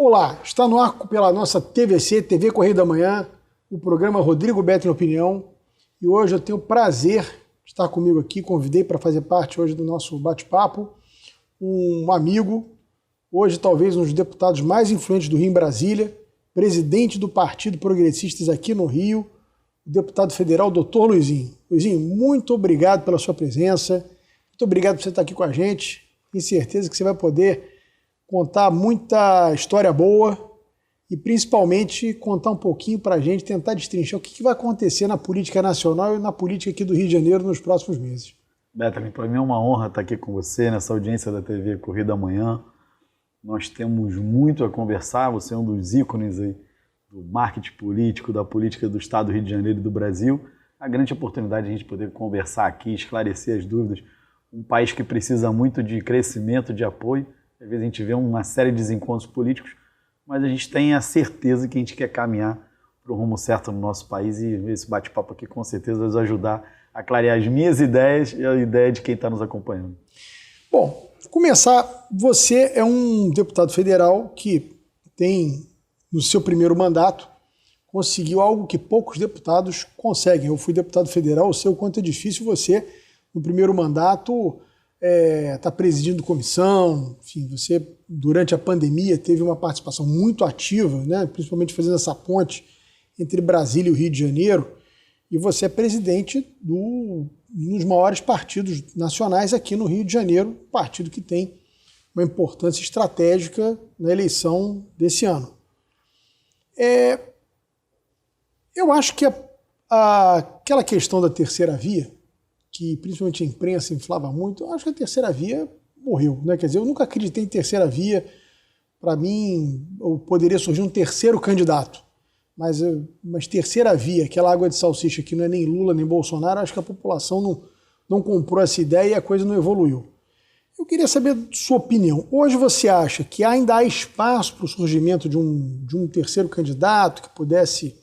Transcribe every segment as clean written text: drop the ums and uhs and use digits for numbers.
Olá, está no ar pela nossa TVC, TV Correio da Manhã, o programa Rodrigo Beto em Opinião. E hoje eu tenho o prazer de estar comigo aqui, convidei para fazer parte hoje do nosso bate-papo, um amigo, hoje talvez um dos deputados mais influentes do Rio em Brasília, presidente do Partido Progressistas aqui no Rio, o deputado federal, doutor Luizinho. Luizinho, muito obrigado pela sua presença, muito obrigado por você estar aqui com a gente, tenho certeza que você vai poder contar muita história boa e principalmente contar um pouquinho para a gente, tentar destrinchar o que vai acontecer na política nacional e na política aqui do Rio de Janeiro nos próximos meses. Beto, para mim é uma honra estar aqui com você nessa audiência da TV Correio da Manhã. Nós temos muito a conversar, você é um dos ícones aí do marketing político, da política do Estado do Rio de Janeiro e do Brasil. A grande oportunidade de a gente poder conversar aqui, esclarecer as dúvidas. Um país que precisa muito de crescimento, de apoio. Às vezes a gente vê uma série de desencontros políticos, mas a gente tem a certeza que a gente quer caminhar para o rumo certo no nosso país e esse bate-papo aqui com certeza vai nos ajudar a clarear as minhas ideias e a ideia de quem está nos acompanhando. Bom, começar, você é um deputado federal que tem, no seu primeiro mandato, conseguiu algo que poucos deputados conseguem. Eu fui deputado federal, eu sei o quanto é difícil você, no primeiro mandato, está presidindo comissão, enfim, você durante a pandemia teve uma participação muito ativa, né, principalmente fazendo essa ponte entre Brasília e o Rio de Janeiro, e você é presidente um dos maiores partidos nacionais aqui no Rio de Janeiro, partido que tem uma importância estratégica na eleição desse ano. Eu acho que aquela questão da terceira via, que principalmente a imprensa inflava muito, eu acho que a terceira via morreu, né? Quer dizer, eu nunca acreditei em terceira via. Para mim, poderia surgir um terceiro candidato, mas terceira via, aquela água de salsicha que não é nem Lula nem Bolsonaro, acho que a população não comprou essa ideia e a coisa não evoluiu. Eu queria saber sua opinião. Hoje você acha que ainda há espaço para o surgimento de um terceiro candidato que pudesse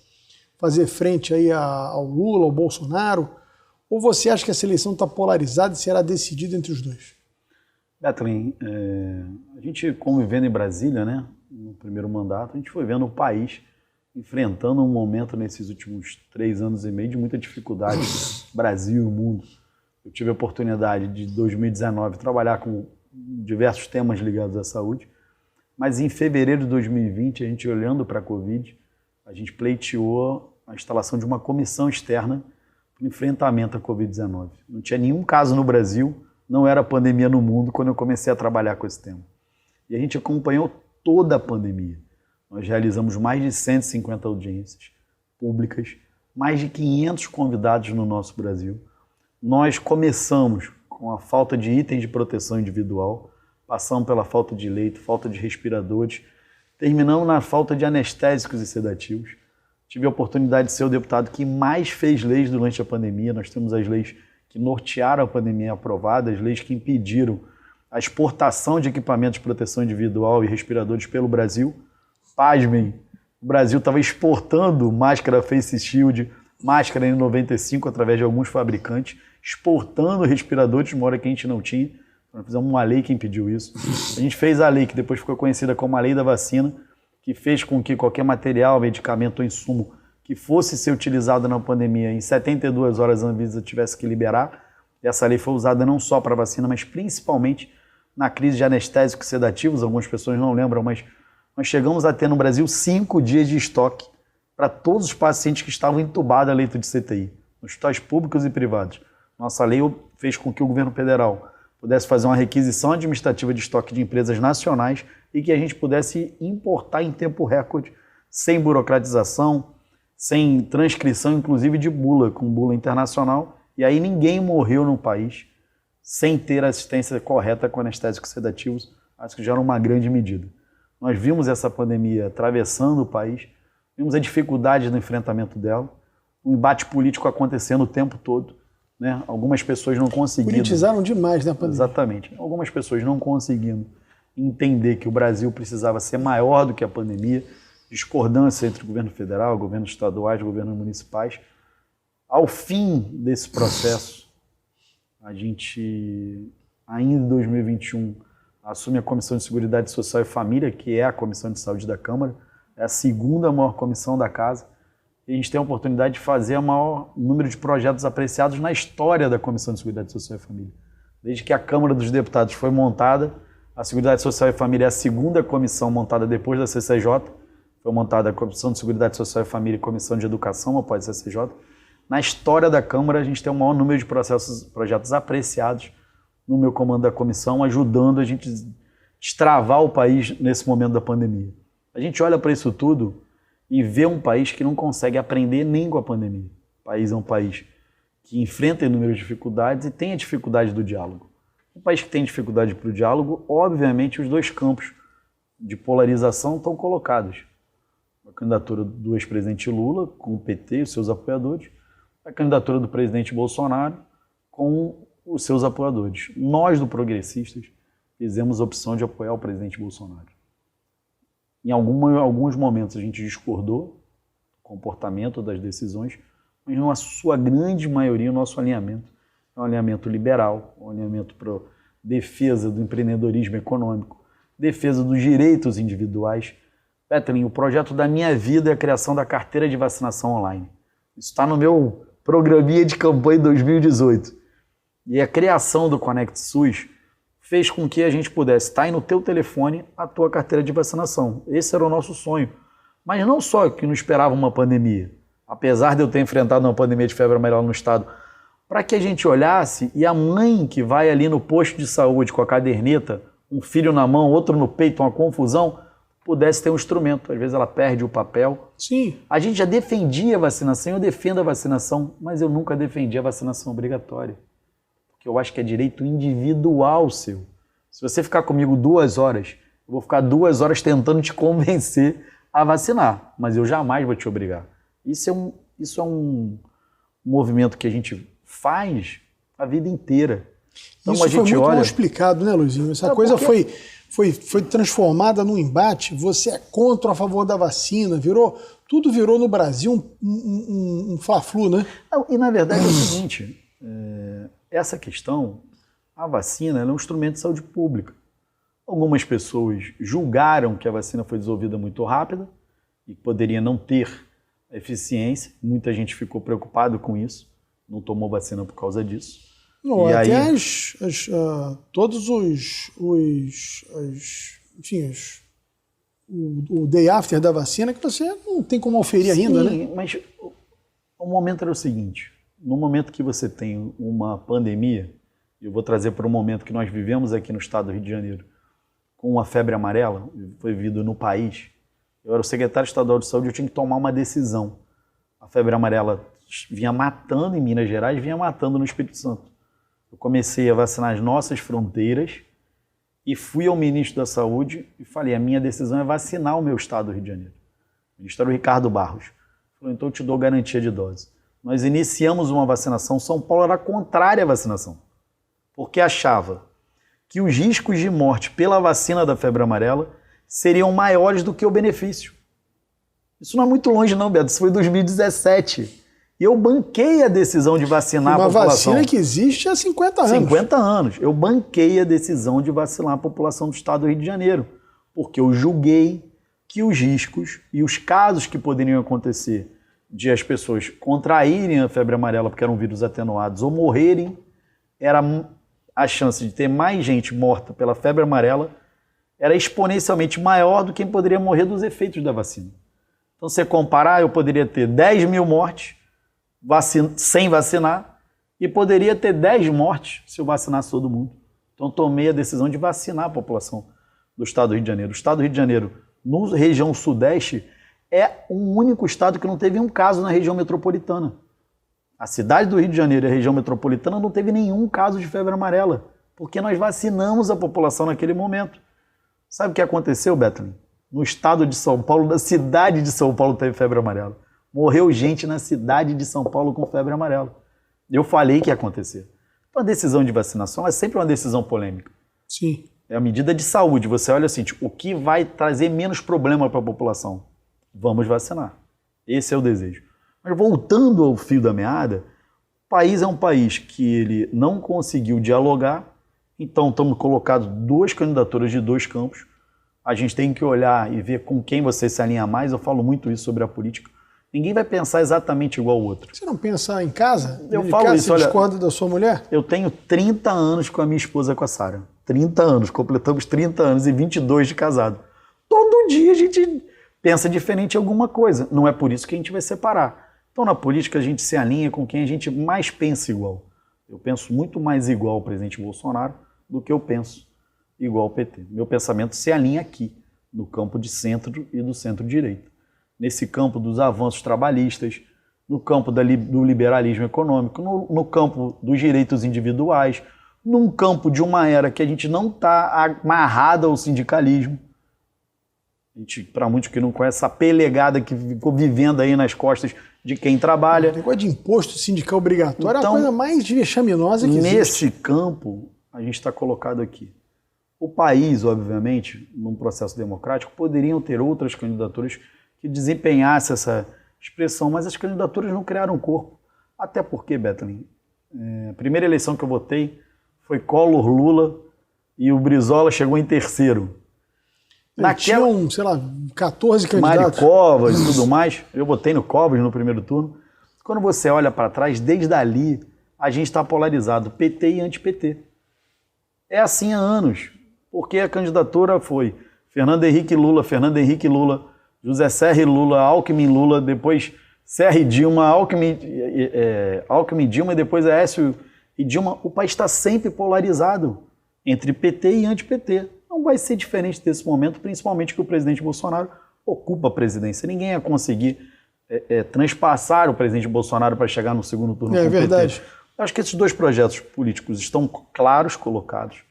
fazer frente aí ao Lula, ao Bolsonaro? Ou você acha que essa eleição está polarizada e será decidida entre os dois? Betlin, a gente convivendo em Brasília, né, no primeiro mandato, a gente foi vendo o país enfrentando um momento nesses últimos 3 anos e meio de muita dificuldade, Brasil e o mundo. Eu tive a oportunidade de, 2019, trabalhar com diversos temas ligados à saúde, mas em fevereiro de 2020, a gente olhando para a Covid, a gente pleiteou a instalação de uma comissão externa para o enfrentamento à Covid-19. Não tinha nenhum caso no Brasil, não era pandemia no mundo quando eu comecei a trabalhar com esse tema. E a gente acompanhou toda a pandemia. Nós realizamos mais de 150 audiências públicas, mais de 500 convidados no nosso Brasil. Nós começamos com a falta de itens de proteção individual, passamos pela falta de leito, falta de respiradores, terminamos na falta de anestésicos e sedativos. Tive a oportunidade de ser o deputado que mais fez leis durante a pandemia. Nós temos as leis que nortearam a pandemia aprovadas, as leis que impediram a exportação de equipamentos de proteção individual e respiradores pelo Brasil. Pasmem, o Brasil estava exportando máscara Face Shield, máscara N95 através de alguns fabricantes, exportando respiradores de uma hora que a gente não tinha. Nós fizemos uma lei que impediu isso. A gente fez a lei que depois ficou conhecida como a Lei da Vacina, que fez com que qualquer material, medicamento ou insumo que fosse ser utilizado na pandemia, em 72 horas a Anvisa tivesse que liberar. Essa lei foi usada não só para vacina, mas principalmente na crise de anestésicos e sedativos. Algumas pessoas não lembram, mas nós chegamos a ter no Brasil 5 dias de estoque para todos os pacientes que estavam entubados a leito de CTI, nos hospitais públicos e privados. Nossa lei fez com que o governo federal pudesse fazer uma requisição administrativa de estoque de empresas nacionais e que a gente pudesse importar em tempo recorde, sem burocratização, sem transcrição, inclusive de bula, com bula internacional. E aí ninguém morreu no país sem ter assistência correta com anestésicos sedativos. Acho que já era uma grande medida. Nós vimos essa pandemia atravessando o país, vimos a dificuldade no enfrentamento dela, um embate político acontecendo o tempo todo, né? Algumas pessoas não conseguindo... Politizaram demais na pandemia. Exatamente. Algumas pessoas não conseguindo entender que o Brasil precisava ser maior do que a pandemia, discordância entre o governo federal, governos estaduais, governos municipais. Ao fim desse processo, a gente, ainda em 2021, assume a Comissão de Seguridade Social e Família, que é a Comissão de Saúde da Câmara, é a segunda maior comissão da Casa, e a gente tem a oportunidade de fazer o maior número de projetos apreciados na história da Comissão de Seguridade Social e Família. Desde que a Câmara dos Deputados foi montada, a Seguridade Social e Família é a segunda comissão montada depois da CCJ, foi montada a Comissão de Seguridade Social e Família e Comissão de Educação após a CCJ. Na história da Câmara, a gente tem o maior número de projetos apreciados no meu comando da comissão, ajudando a gente a destravar o país nesse momento da pandemia. A gente olha para isso tudo e vê um país que não consegue aprender nem com a pandemia. O país é um país que enfrenta inúmeras dificuldades e tem a dificuldade do diálogo. Um país que tem dificuldade para o diálogo, obviamente os dois campos de polarização estão colocados. A candidatura do ex-presidente Lula, com o PT e os seus apoiadores, a candidatura do presidente Bolsonaro, com os seus apoiadores. Nós, do Progressistas, fizemos a opção de apoiar o presidente Bolsonaro. Em alguns momentos a gente discordou do comportamento, das decisões, mas na sua grande maioria o nosso alinhamento é um alinhamento liberal, um alinhamento para defesa do empreendedorismo econômico, defesa dos direitos individuais. Petlin, o projeto da minha vida é a criação da carteira de vacinação online. Isso está no meu programinha de campanha em 2018. E a criação do Conect SUS fez com que a gente pudesse estar aí no teu telefone a tua carteira de vacinação. Esse era o nosso sonho. Mas não só que não esperava uma pandemia, apesar de eu ter enfrentado uma pandemia de febre amarela no estado, para que a gente olhasse e a mãe que vai ali no posto de saúde com a caderneta, um filho na mão, outro no peito, uma confusão, pudesse ter um instrumento. Às vezes ela perde o papel. Sim. A gente já defendia a vacinação, eu defendo a vacinação, mas eu nunca defendi a vacinação obrigatória. Porque eu acho que é direito individual seu. Se você ficar comigo 2 horas, eu vou ficar 2 horas tentando te convencer a vacinar, mas eu jamais vou te obrigar. Isso é um movimento que a gente faz a vida inteira. Então, isso a gente foi muito olha... mal explicado, né, Luizinho? Essa coisa foi transformada num embate, você é contra ou a favor da vacina, tudo virou no Brasil um fla-flu, né? E na verdade é o seguinte, essa questão, a vacina ela é um instrumento de saúde pública. Algumas pessoas julgaram que a vacina foi desenvolvida muito rápida e poderia não ter eficiência, muita gente ficou preocupado com isso, não tomou vacina por causa disso. Não, e até aí... todos o day after da vacina que você não tem como oferir ainda, né? Sim, mas o momento era o seguinte, no momento que você tem uma pandemia, eu vou trazer para o momento que nós vivemos aqui no estado do Rio de Janeiro, com uma febre amarela, foi vivido no país, eu era o secretário estadual de saúde, eu tinha que tomar uma decisão. A febre amarela vinha matando em Minas Gerais, vinha matando no Espírito Santo. Eu comecei a vacinar as nossas fronteiras e fui ao ministro da Saúde e falei, a minha decisão é vacinar o meu estado do Rio de Janeiro. O ministro era o Ricardo Barros. Falou, então eu te dou garantia de dose. Nós iniciamos uma vacinação, São Paulo era contrária à vacinação, porque achava que os riscos de morte pela vacina da febre amarela seriam maiores do que o benefício. Isso não é muito longe não, Beto, isso foi em 2017. E eu banquei a decisão de vacinar a população. Uma vacina que existe há 50 anos. 50 anos. Eu banquei a decisão de vacinar a população do estado do Rio de Janeiro, porque eu julguei que os riscos e os casos que poderiam acontecer de as pessoas contraírem a febre amarela porque eram vírus atenuados ou morrerem, era a chance de ter mais gente morta pela febre amarela era exponencialmente maior do que quem poderia morrer dos efeitos da vacina. Então, se você comparar, eu poderia ter 10 mil mortes sem vacinar e poderia ter 10 mortes se eu vacinasse todo mundo. Então, tomei a decisão de vacinar a população do estado do Rio de Janeiro. O estado do Rio de Janeiro, na região sudeste, é o único estado que não teve um caso na região metropolitana. A cidade do Rio de Janeiro e a região metropolitana não teve nenhum caso de febre amarela, porque nós vacinamos a população naquele momento. Sabe o que aconteceu, Betlin? No estado de São Paulo, na cidade de São Paulo teve febre amarela. Morreu gente na cidade de São Paulo com febre amarela. Eu falei que ia acontecer. Então, a decisão de vacinação é sempre uma decisão polêmica. Sim. É a medida de saúde. Você olha assim, tipo, o que vai trazer menos problema para a população? Vamos vacinar. Esse é o desejo. Mas voltando ao fio da meada, o país é um país que ele não conseguiu dialogar Então, estamos colocados 2 candidaturas de 2 campos. A gente tem que olhar e ver com quem você se alinha mais. Eu falo muito isso sobre a política. Ninguém vai pensar exatamente igual ao outro. Você não pensa em casa? Eu falo isso, você discorda da sua mulher? Eu tenho 30 anos com a minha esposa, com a Sara. 30 anos, completamos 30 anos e 22 de casado. Todo dia a gente pensa diferente em alguma coisa. Não é por isso que a gente vai separar. Então, na política, a gente se alinha com quem a gente mais pensa igual. Eu penso muito mais igual ao presidente Bolsonaro do que eu penso igual ao PT. Meu pensamento se alinha aqui, no campo de centro e do centro-direita. Nesse campo dos avanços trabalhistas, no campo do liberalismo econômico, no campo dos direitos individuais, num campo de uma era que a gente não está amarrado ao sindicalismo. Para muitos que não conhecem, essa pelegada que ficou vivendo aí nas costas de quem trabalha. O negócio de imposto sindical obrigatório é a coisa mais vexaminosa que existe. Nesse campo, a gente está colocado aqui. O país, obviamente, num processo democrático, poderiam ter outras candidaturas que desempenhassem essa expressão, mas as candidaturas não criaram corpo. Até porque, Bethlen, a primeira eleição que eu votei foi Collor-Lula e o Brizola chegou em terceiro. Tinham, sei lá, 14 candidatos. Mário Covas e tudo mais. Eu votei no Covas no primeiro turno. Quando você olha para trás, desde ali, a gente está polarizado, PT e anti-PT. É assim há anos, porque a candidatura foi Fernando Henrique Lula, José Serra e Lula, Alckmin Lula, depois Serra e Dilma, Alckmin Dilma e depois Aécio e Dilma. O país está sempre polarizado entre PT e anti-PT. Não vai ser diferente desse momento, principalmente que o presidente Bolsonaro ocupa a presidência. Ninguém ia conseguir transpassar o presidente Bolsonaro para chegar no segundo turno. É verdade. Acho que esses 2 projetos políticos estão claros, colocados.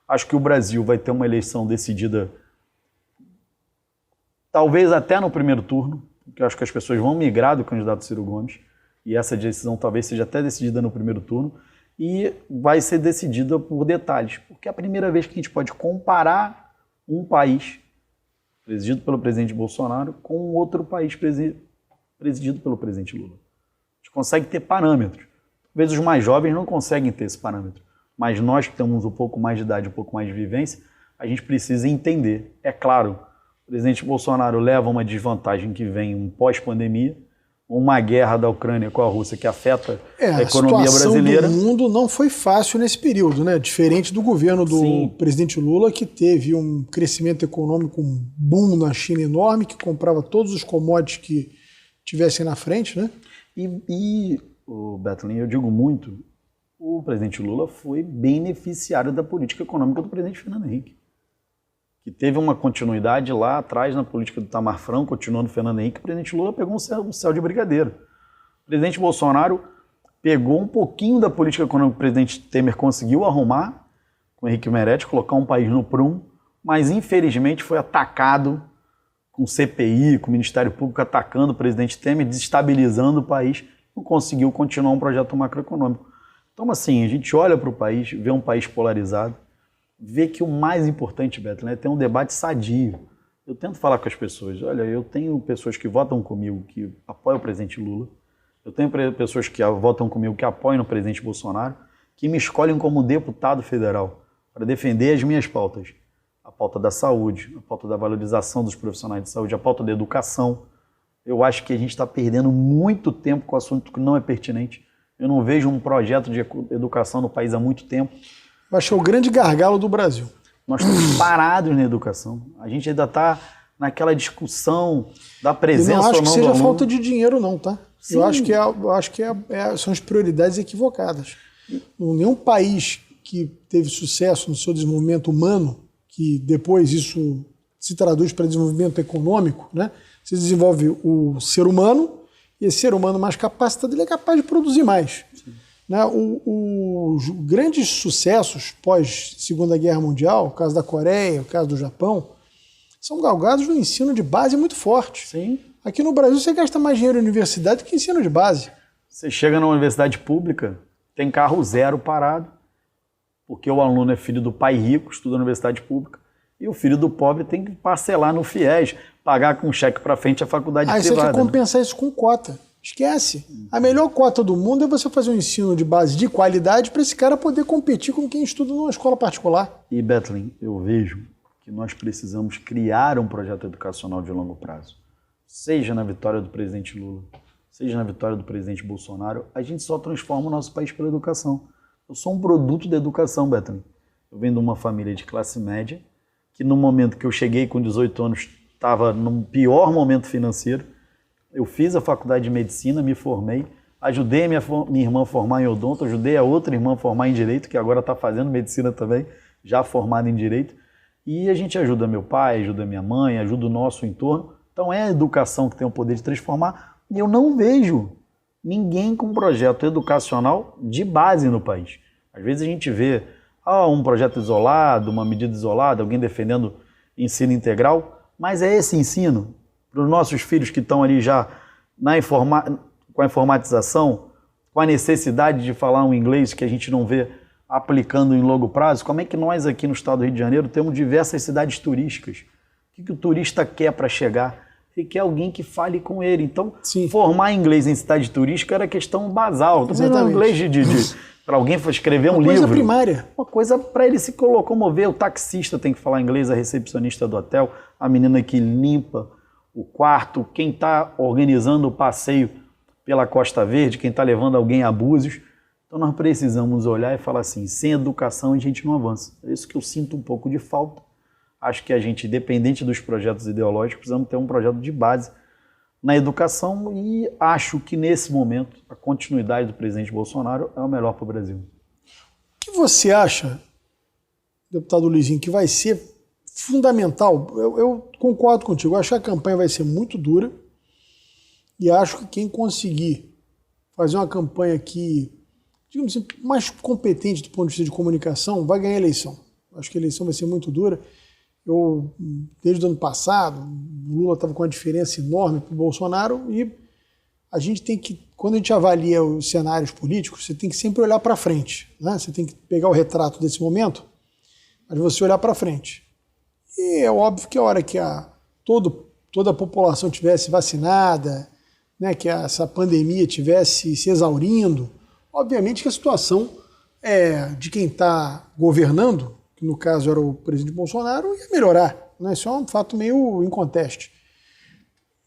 Acho que o Brasil vai ter uma eleição decidida, talvez até no primeiro turno, porque eu acho que as pessoas vão migrar do candidato Ciro Gomes, e essa decisão talvez seja até decidida no primeiro turno, e vai ser decidida por detalhes, porque é a primeira vez que a gente pode comparar um país presidido pelo presidente Bolsonaro com outro país presidido pelo presidente Lula. A gente consegue ter parâmetros. Talvez os mais jovens não conseguem ter esse parâmetro, mas nós que temos um pouco mais de idade, um pouco mais de vivência, a gente precisa entender. É claro, o presidente Bolsonaro leva uma desvantagem que vem um pós-pandemia, uma guerra da Ucrânia com a Rússia que afeta a economia brasileira. A situação do mundo não foi fácil nesse período, né? Diferente do governo do presidente Lula, que teve um crescimento econômico, um boom na China enorme, que comprava todos os commodities que tivessem na frente, né? Bethlen, eu digo muito, o presidente Lula foi beneficiário da política econômica do presidente Fernando Henrique, que teve uma continuidade lá atrás na política do Itamar Franco, continuando o Fernando Henrique. O presidente Lula pegou um céu de brigadeiro. O presidente Bolsonaro pegou um pouquinho da política econômica que o presidente Temer conseguiu arrumar, com o Henrique Meirelles, colocar um país no prumo, mas infelizmente foi atacado com o CPI, com o Ministério Público atacando o presidente Temer, desestabilizando o país, não conseguiu continuar um projeto macroeconômico. Então, assim, a gente olha para o país, vê um país polarizado, vê que o mais importante, Bethlen, é ter um debate sadio. Eu tento falar com as pessoas, olha, eu tenho pessoas que votam comigo, que apoiam o presidente Lula, eu tenho pessoas que votam comigo, que apoiam o presidente Bolsonaro, que me escolhem como deputado federal para defender as minhas pautas. A pauta da saúde, a pauta da valorização dos profissionais de saúde, a pauta da educação. Eu acho que a gente está perdendo muito tempo com o assunto que não é pertinente. Eu não vejo um projeto de educação no país há muito tempo. Eu acho que é o grande gargalo do Brasil. Nós estamos parados na educação. A gente ainda está naquela discussão da presença ou não do aluno. Não acho que seja falta de dinheiro, não, tá? Sim. Eu acho que são as prioridades equivocadas. Nenhum país que teve sucesso no seu desenvolvimento humano, que depois isso se traduz para desenvolvimento econômico, né? Você desenvolve o ser humano, e esse ser humano mais capacitado, ele é capaz de produzir mais. Né? Os grandes sucessos pós-Segunda Guerra Mundial, o caso da Coreia, o caso do Japão, são galgados no ensino de base muito forte. Sim. Aqui no Brasil você gasta mais dinheiro em universidade do que ensino de base. Você chega numa universidade pública, tem carro zero parado, porque o aluno é filho do pai rico, estuda na universidade pública, e o filho do pobre tem que parcelar no FIES, pagar com cheque para frente a faculdade privada. Aí você quer compensar isso com cota. Esquece. A melhor cota do mundo é você fazer um ensino de base de qualidade para esse cara poder competir com quem estuda numa escola particular. E, Bethlen, eu vejo que nós precisamos criar um projeto educacional de longo prazo. Seja na vitória do presidente Lula, seja na vitória do presidente Bolsonaro, a gente só transforma o nosso país pela educação. Eu sou um produto da educação, Bethlen. Eu venho de uma família de classe média, que no momento que eu cheguei com 18 anos, estava num pior momento financeiro. Eu fiz a faculdade de medicina, me formei, ajudei a minha irmã a formar em odonto, ajudei a outra irmã a formar em direito, que agora está fazendo medicina também, já formada em direito. E a gente ajuda meu pai, ajuda minha mãe, ajuda o nosso entorno. Então é a educação que tem o poder de transformar. E eu não vejo ninguém com um projeto educacional de base no país. Às vezes a gente vê um projeto isolado, uma medida isolada, alguém defendendo ensino integral, mas é esse ensino para os nossos filhos que estão ali já com a informatização, com a necessidade de falar um inglês que a gente não vê aplicando em longo prazo. Como é que nós aqui no estado do Rio de Janeiro temos diversas cidades turísticas? O que o turista quer para chegar? Ele quer alguém que fale com ele. Então, sim, formar inglês em cidade turística era questão basal. Não, inglês para alguém escrever um livro. Uma coisa primária. Uma coisa para ele se locomover. O taxista tem que falar inglês, a recepcionista do hotel, a menina que limpa o quarto, quem está organizando o passeio pela Costa Verde, quem está levando alguém a Búzios. Então nós precisamos olhar e falar assim, sem educação a gente não avança. É isso que eu sinto um pouco de falta. Acho que a gente, independente dos projetos ideológicos, precisamos ter um projeto de base na educação e acho que nesse momento a continuidade do presidente Bolsonaro é o melhor para o Brasil. O que você acha, deputado Luizinho, que vai ser fundamental? Eu concordo contigo, eu acho que a campanha vai ser muito dura e acho que quem conseguir fazer uma campanha que, digamos assim, mais competente do ponto de vista de comunicação vai ganhar a eleição. Acho que a eleição vai ser muito dura. Desde o ano passado, o Lula estava com uma diferença enorme para o Bolsonaro e a gente tem que, quando a gente avalia os cenários políticos, você tem que sempre olhar para frente, né? Você tem que pegar o retrato desse momento, mas você olhar para frente. E é óbvio que a hora que toda a população tivesse vacinada, né, que essa pandemia tivesse se exaurindo, obviamente que a situação de quem está governando, que no caso era o presidente Bolsonaro, ia melhorar. Né? Isso é um fato meio inconteste.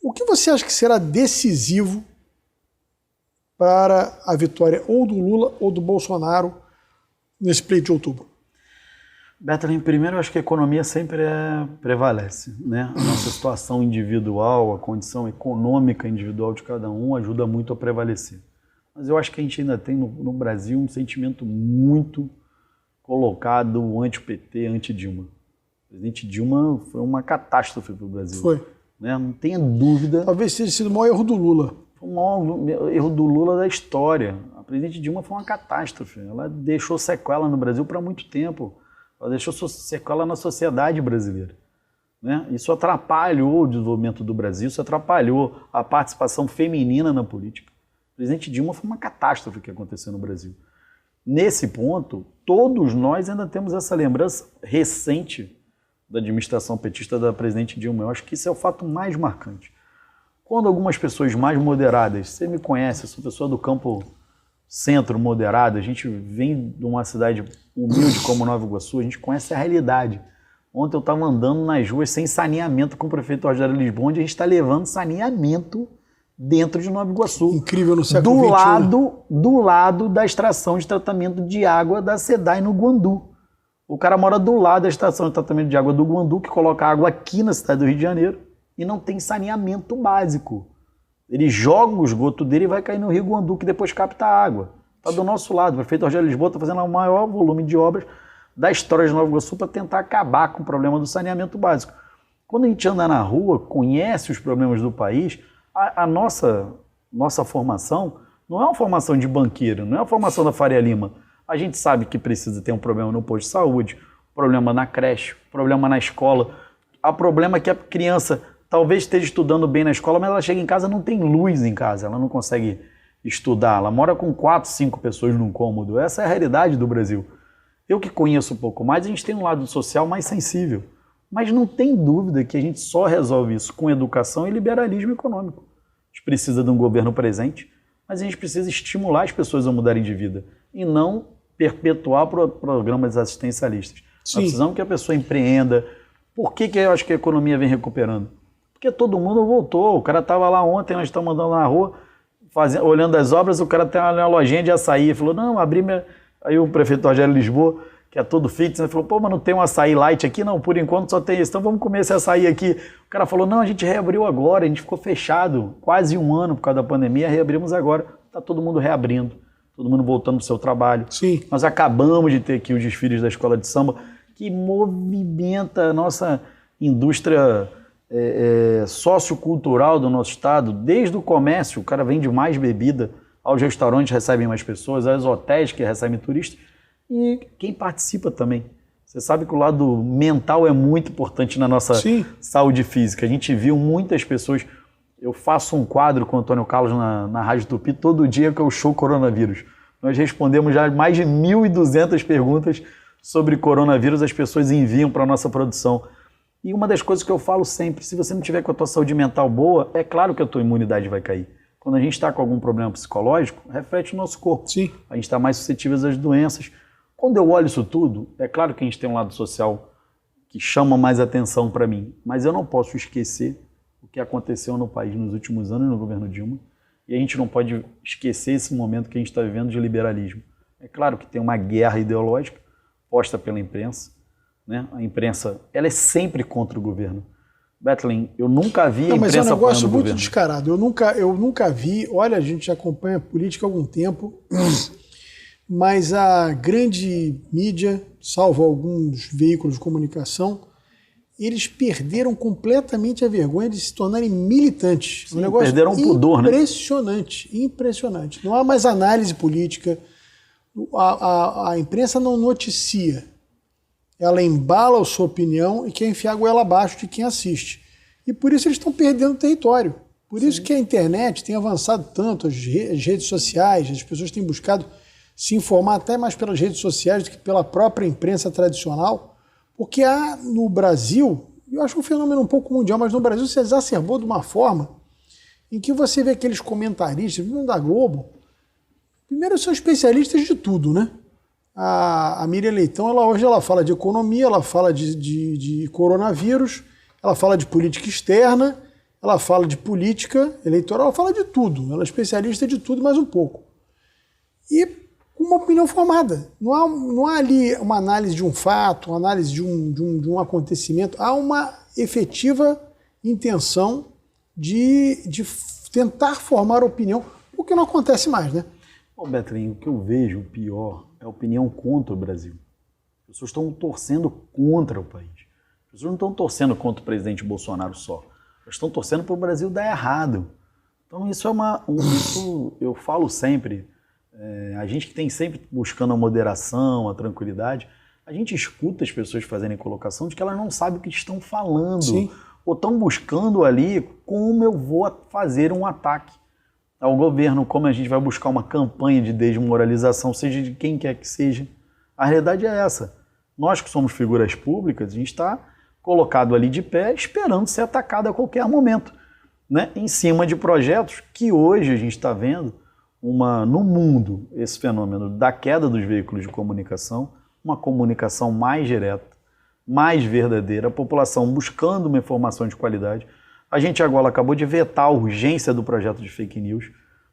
O que você acha que será decisivo para a vitória ou do Lula ou do Bolsonaro nesse pleito de outubro? Bethlen, primeiro eu acho que a economia sempre prevalece. Né? A nossa situação individual, a condição econômica individual de cada um ajuda muito a prevalecer. Mas eu acho que a gente ainda tem no Brasil um sentimento muito colocado anti-PT, anti-Dilma. O presidente Dilma foi uma catástrofe para o Brasil. Foi. Né? Não tenha dúvida. Talvez tenha sido o maior erro do Lula. Foi o maior erro do Lula da história. A presidente Dilma foi uma catástrofe. Ela deixou sequela no Brasil para muito tempo. Ela deixou sequela na sociedade brasileira. Né? Isso atrapalhou o desenvolvimento do Brasil, isso atrapalhou a participação feminina na política. O presidente Dilma foi uma catástrofe que aconteceu no Brasil. Nesse ponto, todos nós ainda temos essa lembrança recente da administração petista da presidente Dilma. Eu acho que isso é o fato mais marcante. Quando algumas pessoas mais moderadas, você me conhece, eu sou pessoa do campo centro moderado, a gente vem de uma cidade humilde como Nova Iguaçu, a gente conhece a realidade. Ontem eu estava andando nas ruas sem saneamento com o prefeito Rogério Lisboa, onde a gente está levando saneamento dentro de Nova Iguaçu. Incrível, no século XXI. Do lado da extração de tratamento de água da SEDAI no Guandu. O cara mora do lado da estação de tratamento de água do Guandu, que coloca água aqui na cidade do Rio de Janeiro, e não tem saneamento básico. Ele joga o esgoto dele e vai cair no Rio Guandu, que depois capta a água. Está do nosso lado. O prefeito Rogério Lisboa está fazendo o maior volume de obras da história de Nova Iguaçu para tentar acabar com o problema do saneamento básico. Quando a gente anda na rua, conhece os problemas do país, a nossa formação não é uma formação de banqueiro, não é uma formação da Faria Lima. A gente sabe que precisa ter um problema no posto de saúde, problema na creche, problema na escola. Há problema que a criança talvez esteja estudando bem na escola, mas ela chega em casa e não tem luz em casa, ela não consegue estudar, ela mora com 4, 5 pessoas num cômodo. Essa é a realidade do Brasil. Eu que conheço um pouco mais, a gente tem um lado social mais sensível. Mas não tem dúvida que a gente só resolve isso com educação e liberalismo econômico. gente precisa de um governo presente, mas a gente precisa estimular as pessoas a mudarem de vida e não perpetuar programas assistencialistas. Sim. Nós precisamos que a pessoa empreenda. Por que eu acho que a economia vem recuperando? Porque todo mundo voltou. O cara estava lá ontem, nós estamos andando na rua, olhando as obras, o cara tem uma lojinha de açaí. Falou, não, abri minha... Aí o prefeito Rogério Lisboa, que é todo fitness, falou, pô, mas não tem um açaí light aqui? Não, por enquanto só tem esse, então vamos comer esse açaí aqui. O cara falou, não, a gente reabriu agora, a gente ficou fechado quase um ano por causa da pandemia, reabrimos agora. Está todo mundo reabrindo, todo mundo voltando para o seu trabalho. Sim. Nós acabamos de ter aqui os desfiles da escola de samba, que movimenta a nossa indústria sociocultural do nosso estado, desde o comércio, o cara vende mais bebida, aos restaurantes recebem mais pessoas, aos hotéis que recebem turistas, e quem participa também. Você sabe que o lado mental é muito importante na nossa Sim. saúde física. A gente viu muitas pessoas... Eu faço um quadro com o Antônio Carlos na Rádio Tupi todo dia, que é o Show Coronavírus. Nós respondemos já mais de 1.200 perguntas sobre coronavírus, as pessoas enviam para a nossa produção. E uma das coisas que eu falo sempre, se você não tiver com a tua saúde mental boa, é claro que a tua imunidade vai cair. Quando a gente está com algum problema psicológico, reflete no nosso corpo. Sim. A gente está mais suscetível às doenças. Quando eu olho isso tudo, é claro que a gente tem um lado social que chama mais atenção para mim, mas eu não posso esquecer o que aconteceu no país nos últimos anos no governo Dilma, e a gente não pode esquecer esse momento que a gente está vivendo de liberalismo. É claro que tem uma guerra ideológica posta pela imprensa, né? A imprensa, ela é sempre contra o governo. Bethlen, eu nunca vi a imprensa apoiando o governo. Mas é um negócio muito descarado. Eu nunca vi, olha, a gente acompanha a política há algum tempo, mas a grande mídia, salvo alguns veículos de comunicação, eles perderam completamente a vergonha de se tornarem militantes. Sim, um negócio perderam o pudor, impressionante, né? Impressionante. Não há mais análise política. A imprensa não noticia. Ela embala a sua opinião e quer enfiar a goela abaixo de quem assiste. E por isso eles estão perdendo território. Por isso que a internet tem avançado tanto, as redes sociais, as pessoas têm buscado se informar até mais pelas redes sociais do que pela própria imprensa tradicional. Porque há no Brasil, eu acho um fenômeno um pouco mundial, mas no Brasil se exacerbou de uma forma em que você vê aqueles comentaristas, vindo da Globo, primeiro são especialistas de tudo, né? A Miriam Leitão, hoje ela fala de economia, ela fala de coronavírus, ela fala de política externa, ela fala de política eleitoral, ela fala de tudo. Ela é especialista de tudo, mais um pouco. E com uma opinião formada. Não há ali uma análise de um fato, uma análise de um acontecimento. Há uma efetiva intenção de tentar formar opinião, o que não acontece mais, né? Bom, Bethlen, o que eu vejo pior é a opinião contra o Brasil. As pessoas estão torcendo contra o país. As pessoas não estão torcendo contra o presidente Bolsonaro só. Elas estão torcendo para o Brasil dar errado. Então isso isso eu falo sempre. A gente que tem sempre buscando a moderação, a tranquilidade, a gente escuta as pessoas fazerem colocação de que elas não sabem o que estão falando. Sim. Ou estão buscando ali como eu vou fazer um ataque ao governo, como a gente vai buscar uma campanha de desmoralização, seja de quem quer que seja. A realidade é essa. Nós que somos figuras públicas, a gente está colocado ali de pé, esperando ser atacado a qualquer momento, né? Em cima de projetos que hoje a gente está vendo no mundo esse fenômeno da queda dos veículos de comunicação, uma comunicação mais direta, mais verdadeira, a população buscando uma informação de qualidade. A gente agora acabou de vetar a urgência do projeto de fake news,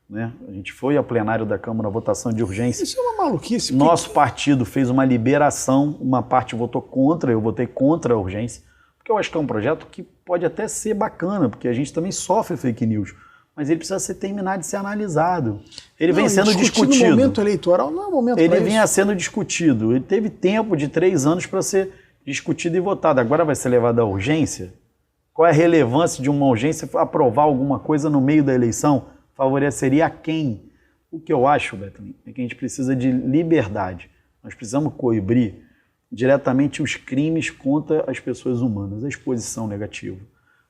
né? A gente foi ao plenário da Câmara, votação de urgência. Isso é uma maluquice. Nosso partido fez uma liberação, uma parte votou contra, eu votei contra a urgência, porque eu acho que é um projeto que pode até ser bacana, porque a gente também sofre fake news, mas ele precisa terminar de ser analisado. Ele vem sendo discutido. No momento eleitoral não é momento para isso. Ele vinha sendo discutido. Ele teve tempo de 3 anos para ser discutido e votado. Agora vai ser levado à urgência? Qual é a relevância de uma urgência aprovar alguma coisa no meio da eleição? Favoreceria a quem? O que eu acho, Bethlen, é que a gente precisa de liberdade. Nós precisamos coibir diretamente os crimes contra as pessoas humanas, a exposição negativa,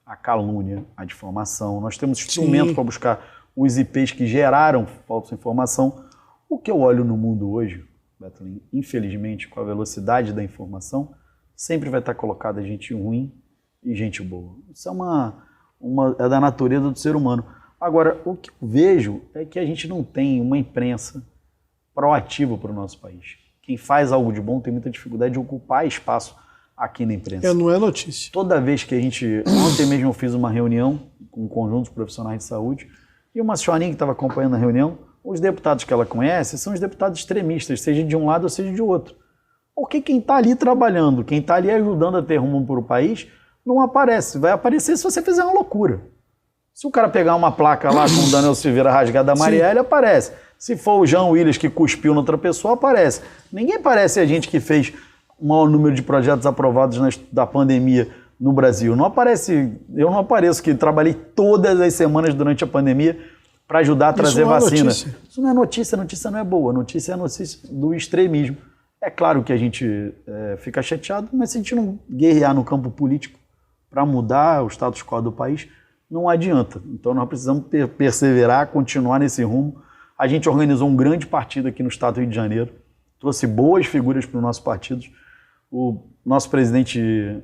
a calúnia, a difamação. Nós temos instrumentos para buscar os IPs que geraram falsa informação. O que eu olho no mundo hoje, Bethlen, infelizmente, com a velocidade da informação, sempre vai estar colocada gente ruim e gente boa. Isso é da natureza do ser humano. Agora, o que eu vejo é que a gente não tem uma imprensa proativa para o nosso país. Quem faz algo de bom tem muita dificuldade de ocupar espaço aqui na imprensa. Não é notícia. Toda vez que a gente... Ontem mesmo eu fiz uma reunião com um conjunto de profissionais de saúde e uma senhorinha que estava acompanhando a reunião, os deputados que ela conhece são os deputados extremistas, seja de um lado ou seja de outro. Porque quem está ali trabalhando, quem está ali ajudando a ter rumo para o país, não aparece. Vai aparecer se você fizer uma loucura. Se o cara pegar uma placa lá com o Daniel Silveira rasgada da Marielle, aparece. Se for o Jean Willis que cuspiu noutra pessoa, aparece. Ninguém parece a gente que fez o maior número de projetos aprovados da pandemia no Brasil. Não aparece, eu não apareço, que trabalhei todas as semanas durante a pandemia para ajudar a trazer vacina. Isso não é notícia, notícia não é boa. Notícia é a notícia do extremismo. É claro que a gente fica chateado, mas se a gente não guerrear no campo político para mudar o status quo do país, não adianta. Então nós precisamos perseverar, continuar nesse rumo. A gente organizou um grande partido aqui no estado do Rio de Janeiro, trouxe boas figuras para o nosso partido. O nosso presidente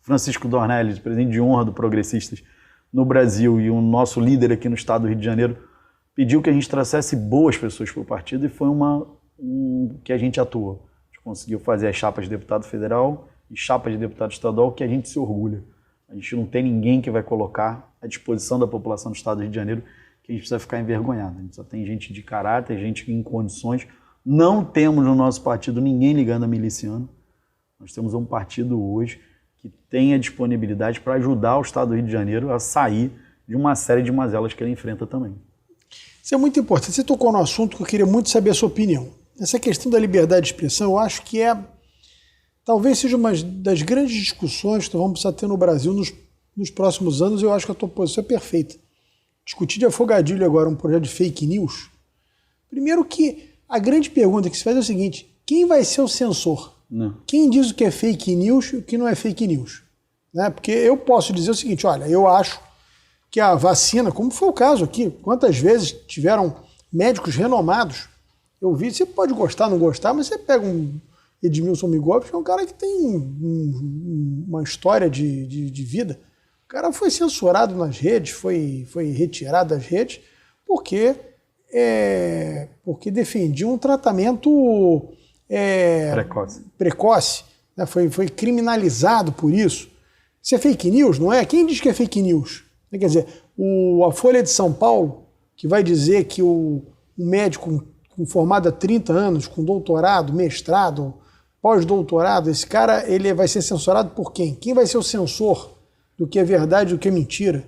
Francisco Dornelles, presidente de honra do Progressistas no Brasil, e o nosso líder aqui no estado do Rio de Janeiro, pediu que a gente trouxesse boas pessoas para o partido, e foi que a gente atuou. A gente conseguiu fazer as chapas de deputado federal e chapas de deputado estadual, que a gente se orgulha. A gente não tem ninguém que vai colocar à disposição da população do estado do Rio de Janeiro que a gente precisa ficar envergonhado. A gente só tem gente de caráter, gente em condições. Não temos no nosso partido ninguém ligando a miliciano. Nós temos um partido hoje que tem a disponibilidade para ajudar o estado do Rio de Janeiro a sair de uma série de mazelas que ele enfrenta também. Isso é muito importante. Você tocou no assunto que eu queria muito saber a sua opinião. Essa questão da liberdade de expressão, eu acho que talvez seja uma das grandes discussões que nós vamos precisar ter no Brasil nos próximos anos. Eu acho que a tua posição é perfeita. Discutir de afogadilho agora um projeto de fake news. Primeiro que a grande pergunta que se faz é o seguinte: quem vai ser o censor? Não. Quem diz o que é fake news e o que não é fake news? Né? Porque eu posso dizer o seguinte: olha, eu acho que a vacina, como foi o caso aqui, quantas vezes tiveram médicos renomados, eu vi, você pode gostar, não gostar, mas você pega um Edmilson Migoff, que é um cara que tem uma história de vida. O cara foi censurado nas redes, foi retirado das redes, porque defendia um tratamento precoce, né? Foi criminalizado por isso. Isso é fake news, não é? Quem diz que é fake news? Quer dizer, a Folha de São Paulo, que vai dizer que um médico formado há 30 anos, com doutorado, mestrado, pós-doutorado, esse cara ele vai ser censurado por quem? Quem vai ser o censor do que é verdade e do que é mentira?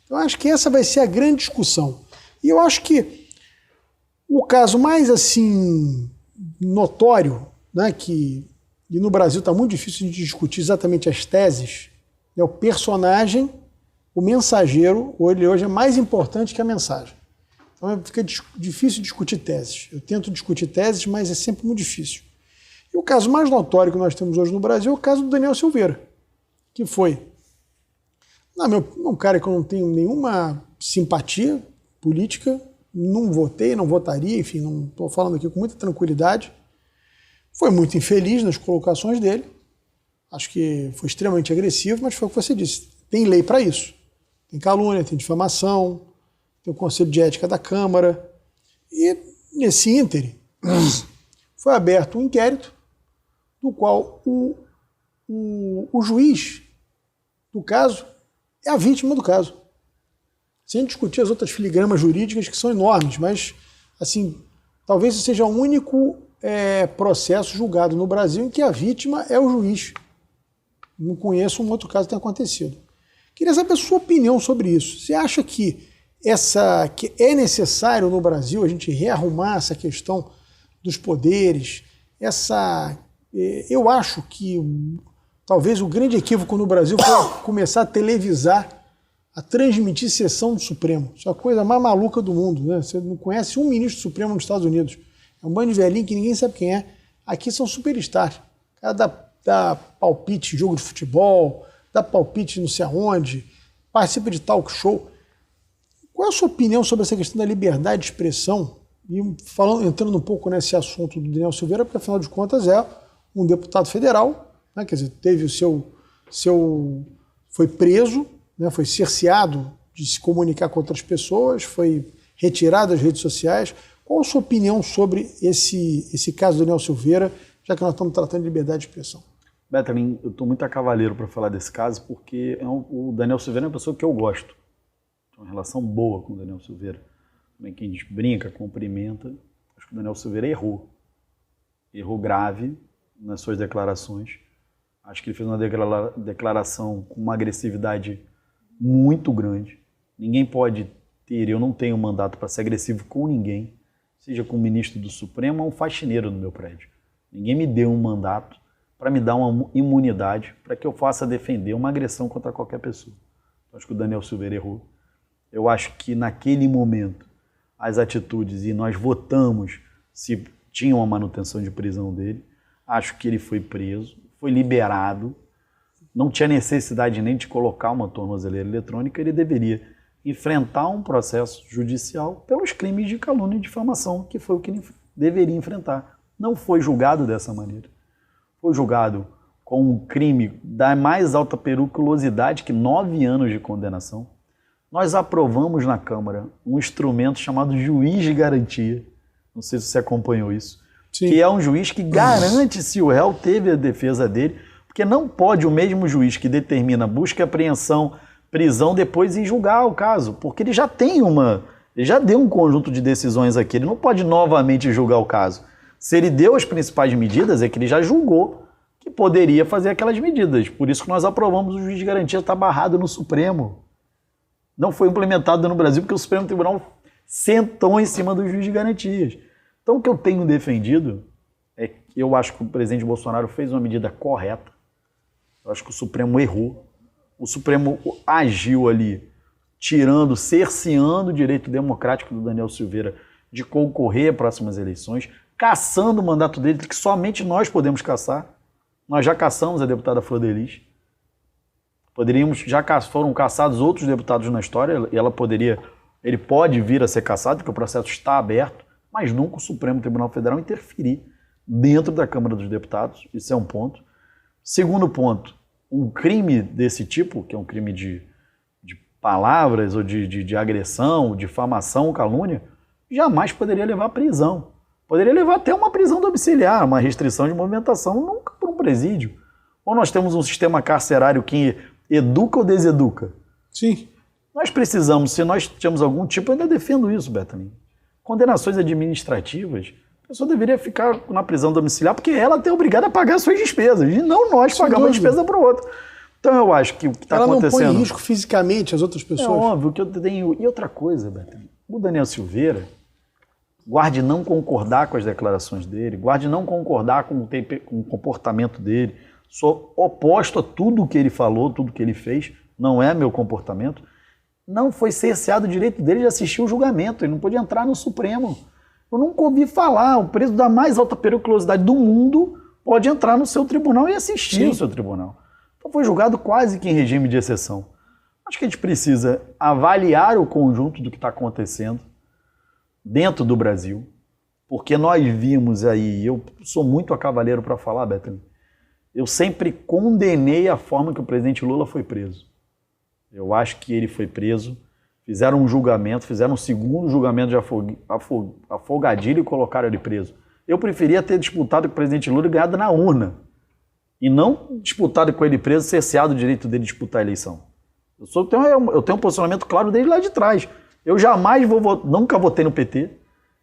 Eu acho que essa vai ser a grande discussão. E eu acho que o caso mais assim notório, né, e no Brasil está muito difícil de discutir exatamente as teses, é o personagem, o mensageiro. Ele hoje é mais importante que a mensagem. Então fica difícil discutir teses. Eu tento discutir teses, mas é sempre muito difícil. E o caso mais notório que nós temos hoje no Brasil é o caso do Daniel Silveira, que foi um cara que eu não tenho nenhuma simpatia política, não votei, não votaria, enfim, não estou falando aqui com muita tranquilidade. Foi muito infeliz nas colocações dele, acho que foi extremamente agressivo, mas foi o que você disse, tem lei para isso. Tem calúnia, tem difamação, tem o Conselho de Ética da Câmara, e nesse íntere foi aberto um inquérito do qual o juiz do caso é a vítima do caso. Sem discutir as outras filigramas jurídicas que são enormes, mas assim, talvez seja o único processo julgado no Brasil em que a vítima é o juiz. Não conheço um outro caso que tenha acontecido. Queria saber a sua opinião sobre isso. Você acha que é necessário no Brasil a gente rearrumar essa questão dos poderes? Eu acho que talvez o grande equívoco no Brasil foi começar a televisar, a transmitir sessão do Supremo. Isso é a coisa mais maluca do mundo, né? Você não conhece um ministro do Supremo nos Estados Unidos. É um bando de velhinho que ninguém sabe quem é. Aqui são superstars. O cara dá palpite em jogo de futebol, dá palpite não sei aonde, participa de talk show. Qual é a sua opinião sobre essa questão da liberdade de expressão? E entrando um pouco nesse assunto do Daniel Silveira, porque afinal de contas é um deputado federal, né? Quer dizer, teve foi preso, né? Foi cerceado de se comunicar com outras pessoas, foi retirado das redes sociais. Qual a sua opinião sobre esse caso do Daniel Silveira, já que nós estamos tratando de liberdade de expressão? Bethelin, eu estou muito a cavaleiro para falar desse caso, porque o Daniel Silveira é uma pessoa que eu gosto. Tenho uma relação boa com o Daniel Silveira. Também quem a gente brinca, cumprimenta. Acho que o Daniel Silveira errou. Errou grave nas suas declarações. Acho que ele fez uma declaração com uma agressividade muito grande. Ninguém pode ter, eu não tenho mandato para ser agressivo com ninguém, seja com o ministro do Supremo ou um faxineiro no meu prédio. Ninguém me deu um mandato para me dar uma imunidade para que eu faça defender uma agressão contra qualquer pessoa. Acho que o Daniel Silveira errou. Eu acho que naquele momento as atitudes, e nós votamos se tinha uma manutenção de prisão dele, acho que ele foi preso, foi liberado, não tinha necessidade nem de colocar uma tornozeleira eletrônica, ele deveria enfrentar um processo judicial pelos crimes de calúnia e difamação, que foi o que ele deveria enfrentar. Não foi julgado dessa maneira. Foi julgado com um crime da mais alta periculosidade, que 9 anos de condenação. Nós aprovamos na Câmara um instrumento chamado juiz de garantia, não sei se você acompanhou isso, sim, que é um juiz que garante se o réu teve a defesa dele, porque não pode o mesmo juiz que determina busca e apreensão, prisão, depois ir julgar o caso, porque ele já tem ele já deu um conjunto de decisões aqui, ele não pode novamente julgar o caso. Se ele deu as principais medidas, é que ele já julgou que poderia fazer aquelas medidas. Por isso que nós aprovamos o juiz de garantia, está barrado no Supremo. Não foi implementado no Brasil porque o Supremo Tribunal sentou em cima do juiz de garantias. Então o que eu tenho defendido é que eu acho que o presidente Bolsonaro fez uma medida correta. Eu acho que o Supremo errou. O Supremo agiu ali, cerceando o direito democrático do Daniel Silveira de concorrer às próximas eleições, caçando o mandato dele, que somente nós podemos caçar. Nós já caçamos a deputada Flor Delis. Foram caçados outros deputados na história, e ele pode vir a ser caçado, porque o processo está aberto, mas nunca o Supremo Tribunal Federal interferir dentro da Câmara dos Deputados. Isso é um ponto. Segundo ponto, um crime desse tipo, que é um crime de palavras ou de agressão, difamação, calúnia, jamais poderia levar à prisão. Poderia levar até uma prisão domiciliar, uma restrição de movimentação, nunca por um presídio. Ou nós temos um sistema carcerário que educa ou deseduca? Sim. Nós precisamos, se nós temos algum tipo, eu ainda defendo isso, Bethelin, condenações administrativas, a pessoa deveria ficar na prisão domiciliar porque ela é obrigada a pagar suas despesas, e não nós pagamos a despesa para o outro. Então eu acho que o que está acontecendo... Ela não põe em risco fisicamente as outras pessoas. É óbvio que eu tenho... E outra coisa, Bethelin, o Daniel Silveira, guarde não concordar com as declarações dele, guarde não concordar com o comportamento dele, sou oposto a tudo que ele falou, tudo que ele fez, não é meu comportamento. Não foi cerceado o direito dele de assistir o julgamento, ele não podia entrar no Supremo. Eu nunca ouvi falar, o preso da mais alta periculosidade do mundo pode entrar no seu tribunal e assistir o seu tribunal. Então foi julgado quase que em regime de exceção. Acho que a gente precisa avaliar o conjunto do que está acontecendo dentro do Brasil, porque nós vimos aí, eu sou muito a cavaleiro para falar, Bethelin, eu sempre condenei a forma que o presidente Lula foi preso. Eu acho que ele foi preso, fizeram um julgamento, fizeram um segundo julgamento de afogadilho e colocaram ele preso. Eu preferia ter disputado com o presidente Lula e ganhado na urna, e não disputado com ele preso, cerceado o direito dele de disputar a eleição. Eu tenho um posicionamento claro desde lá de trás. Eu jamais nunca votei no PT,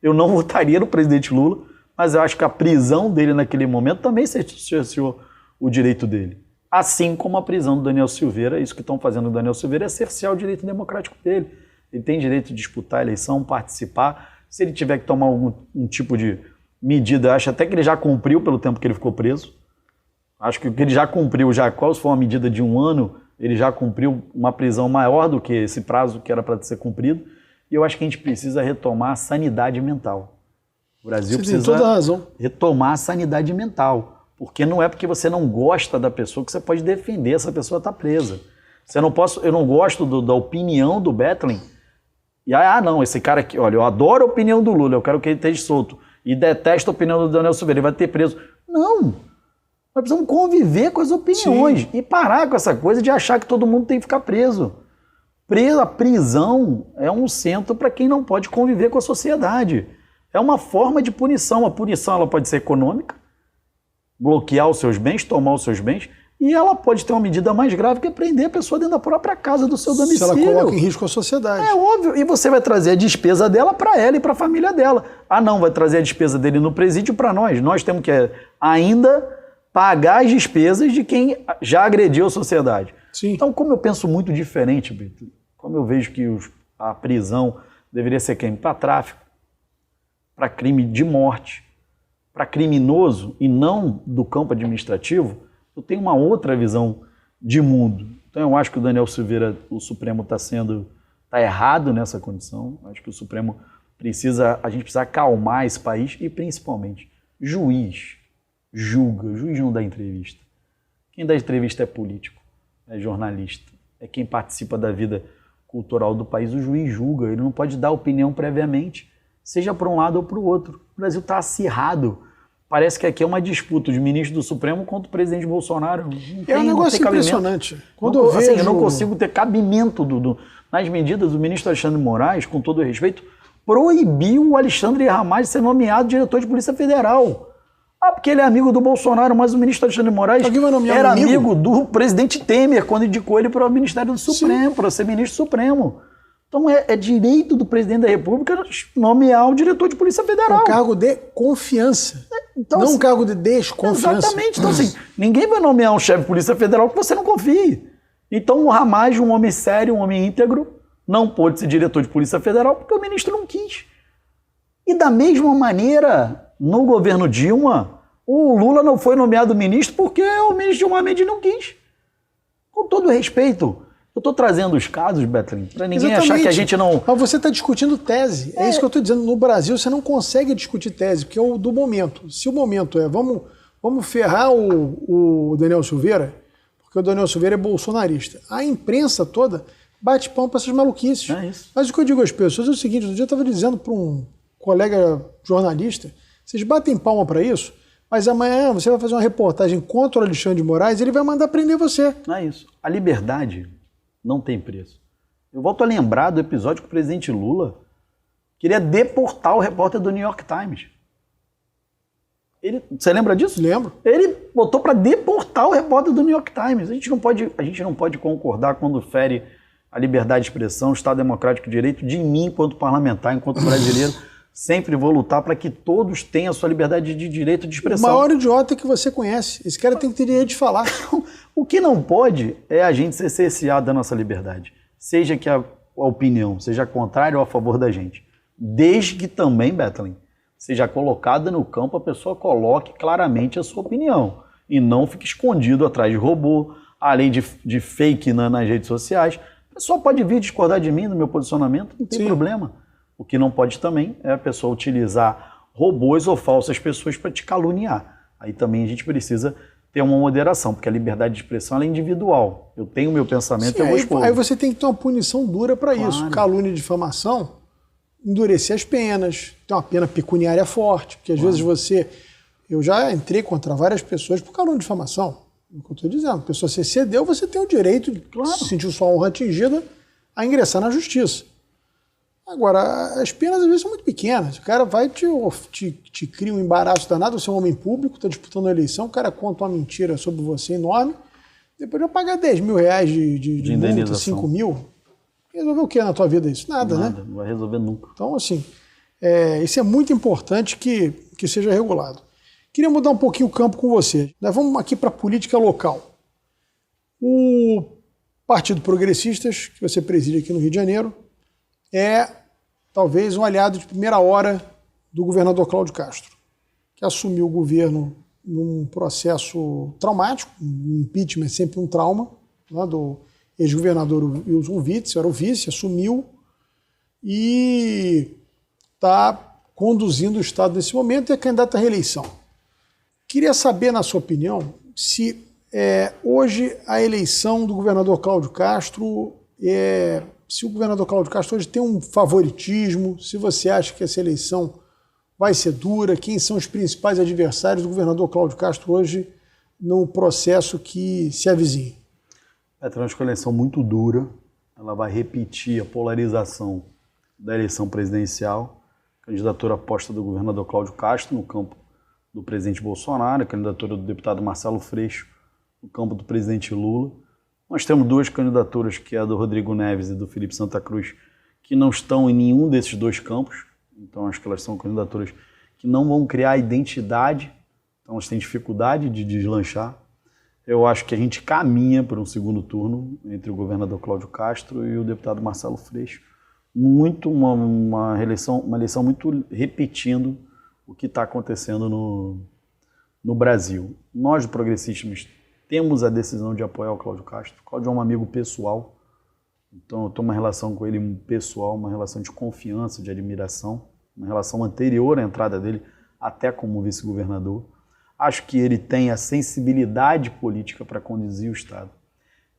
eu não votaria no presidente Lula, mas eu acho que a prisão dele naquele momento também cerceou o direito dele. Assim como a prisão do Daniel Silveira, isso que estão fazendo do Daniel Silveira é cercear o direito democrático dele. Ele tem direito de disputar a eleição, participar. Se ele tiver que tomar algum tipo de medida, acho até que ele já cumpriu pelo tempo que ele ficou preso. Acho que o que ele já cumpriu, qual foi uma medida de 1 ano, ele já cumpriu uma prisão maior do que esse prazo que era para ser cumprido. E eu acho que a gente precisa retomar a sanidade mental. O Brasil precisa retomar a sanidade mental. Porque não é porque você não gosta da pessoa que você pode defender essa pessoa estar presa. Eu não gosto da opinião do Bethelin. E não, esse cara aqui, olha, eu adoro a opinião do Lula, eu quero que ele esteja solto. E detesto a opinião do Daniel Silveira, ele vai ter preso. Não! Nós precisamos conviver com as opiniões. Sim. E parar com essa coisa de achar que todo mundo tem que ficar preso. A prisão é um centro para quem não pode conviver com a sociedade. É uma forma de punição. A punição ela pode ser econômica, bloquear os seus bens, tomar os seus bens, e ela pode ter uma medida mais grave que é prender a pessoa dentro da própria casa, do seu domicílio. Se ela coloca em risco a sociedade. É óbvio. E você vai trazer a despesa dela para ela e para a família dela. Ah, não, vai trazer a despesa dele no presídio para nós. Nós temos que ainda pagar as despesas de quem já agrediu a sociedade. Sim. Então, como eu penso muito diferente, Brito, como eu vejo que a prisão deveria ser crime para tráfico, para crime de morte, para criminoso e não do campo administrativo, eu tenho uma outra visão de mundo. Então eu acho que o Daniel Silveira, o Supremo está errado nessa condição. Eu acho que o Supremo a gente precisa acalmar esse país e principalmente juiz julga, juiz não dá entrevista. Quem dá entrevista é político, é jornalista, é quem participa da vida cultural do país. O juiz julga, ele não pode dar opinião previamente, seja para um lado ou para o outro. O Brasil está acirrado. Parece que aqui é uma disputa de ministro do Supremo contra o presidente Bolsonaro. É um negócio impressionante. Quando eu vejo... eu não consigo ter cabimento nas medidas do ministro Alexandre de Moraes, com todo o respeito, proibiu o Alexandre Ramagem de ser nomeado diretor de Polícia Federal. Ah, porque ele é amigo do Bolsonaro, mas o ministro Alexandre de Moraes era amigo do presidente Temer, quando indicou ele para o Ministério do Supremo, para ser ministro Supremo. Então é direito do presidente da República nomear o diretor de Polícia Federal. É um cargo de confiança, então, não assim, um cargo de desconfiança. Exatamente. Então, assim, ninguém vai nomear um chefe de Polícia Federal que você não confie. Então, o Ramagem, um homem sério, um homem íntegro, não pôde ser diretor de Polícia Federal porque o ministro não quis. E da mesma maneira, no governo Dilma, o Lula não foi nomeado ministro porque o ministro Gilmar Mendes não quis. Com todo respeito, eu estou trazendo os casos, Bethlen, para ninguém achar que a gente não... Mas você está discutindo tese. É isso que eu estou dizendo. No Brasil, você não consegue discutir tese, porque é o do momento. Se o momento é vamos ferrar o Daniel Silveira, porque o Daniel Silveira é bolsonarista. A imprensa toda bate pão para essas maluquices. É isso. Mas o que eu digo às pessoas é o seguinte, outro dia eu estava dizendo para um colega jornalista, vocês batem palma para isso, mas amanhã você vai fazer uma reportagem contra o Alexandre de Moraes e ele vai mandar prender você. Não é isso. A liberdade não tem preço. Eu volto a lembrar do episódio que o presidente Lula queria deportar o repórter do New York Times. Você lembra disso? Lembro. Ele botou para deportar o repórter do New York Times. A gente não pode concordar quando fere a liberdade de expressão, o Estado Democrático de Direito. De mim, enquanto parlamentar, enquanto brasileiro, sempre vou lutar para que todos tenham a sua liberdade de direito de expressão. O maior idiota que você conhece. Esse cara tem que ter direito de falar. O que não pode é a gente ser cerceado da nossa liberdade. Seja que a opinião seja contrária ou a favor da gente. Desde que também, Bethlen, seja colocada no campo, a pessoa coloque claramente a sua opinião. E não fique escondido atrás de robô, além de fake nas redes sociais. A pessoa pode vir discordar de mim, do meu posicionamento, não tem problema. O que não pode também é a pessoa utilizar robôs ou falsas pessoas para te caluniar. Aí também a gente precisa ter uma moderação, porque a liberdade de expressão ela é individual. Eu tenho o meu pensamento e eu vou expor. Aí você tem que ter uma punição dura para isso. Calúnia e difamação, endurecer as penas, ter uma pena pecuniária forte, porque às vezes eu já entrei contra várias pessoas por calúnia e difamação. É o que eu estou dizendo. A pessoa se excedeu, você tem o direito de sentir sua honra atingida a ingressar na justiça. Agora, as penas às vezes são muito pequenas. O cara vai te cria um embaraço danado, você é um homem público, está disputando a eleição, o cara conta uma mentira sobre você enorme, depois vai pagar 10 mil reais de multa, 5 mil. Resolveu o que na tua vida isso? Nada, né? Não vai resolver nunca. Então, assim, isso é muito importante que seja regulado. Queria mudar um pouquinho o campo com você. Nós vamos aqui para a política local. O Partido Progressistas, que você preside aqui no Rio de Janeiro, é talvez um aliado de primeira hora do governador Cláudio Castro, que assumiu o governo num processo traumático. O impeachment é sempre um trauma, né, do ex-governador Wilson Witzel, era o vice, assumiu e está conduzindo o Estado nesse momento e é candidato à reeleição. Queria saber, na sua opinião, se hoje a eleição do governador Cláudio Castro se o governador Cláudio Castro hoje tem um favoritismo, se você acha que essa eleição vai ser dura, quem são os principais adversários do governador Cláudio Castro hoje no processo que se avizinha? É uma eleição muito dura, é ela vai repetir a polarização da eleição presidencial, candidatura aposta do governador Cláudio Castro no campo do presidente Bolsonaro, a candidatura do deputado Marcelo Freixo no campo do presidente Lula. Nós temos duas candidaturas, que é a do Rodrigo Neves e do Felipe Santa Cruz, que não estão em nenhum desses dois campos. Então, acho que elas são candidaturas que não vão criar identidade, então elas têm dificuldade de deslanchar. Eu acho que a gente caminha para um segundo turno entre o governador Cláudio Castro e o deputado Marcelo Freixo. Uma eleição muito repetindo o que está acontecendo no Brasil. Nós, progressistas, temos a decisão de apoiar o Cláudio Castro. O Cláudio é um amigo pessoal, então eu tenho uma relação com ele pessoal, uma relação de confiança, de admiração, uma relação anterior à entrada dele até como vice-governador. Acho que ele tem a sensibilidade política para conduzir o Estado.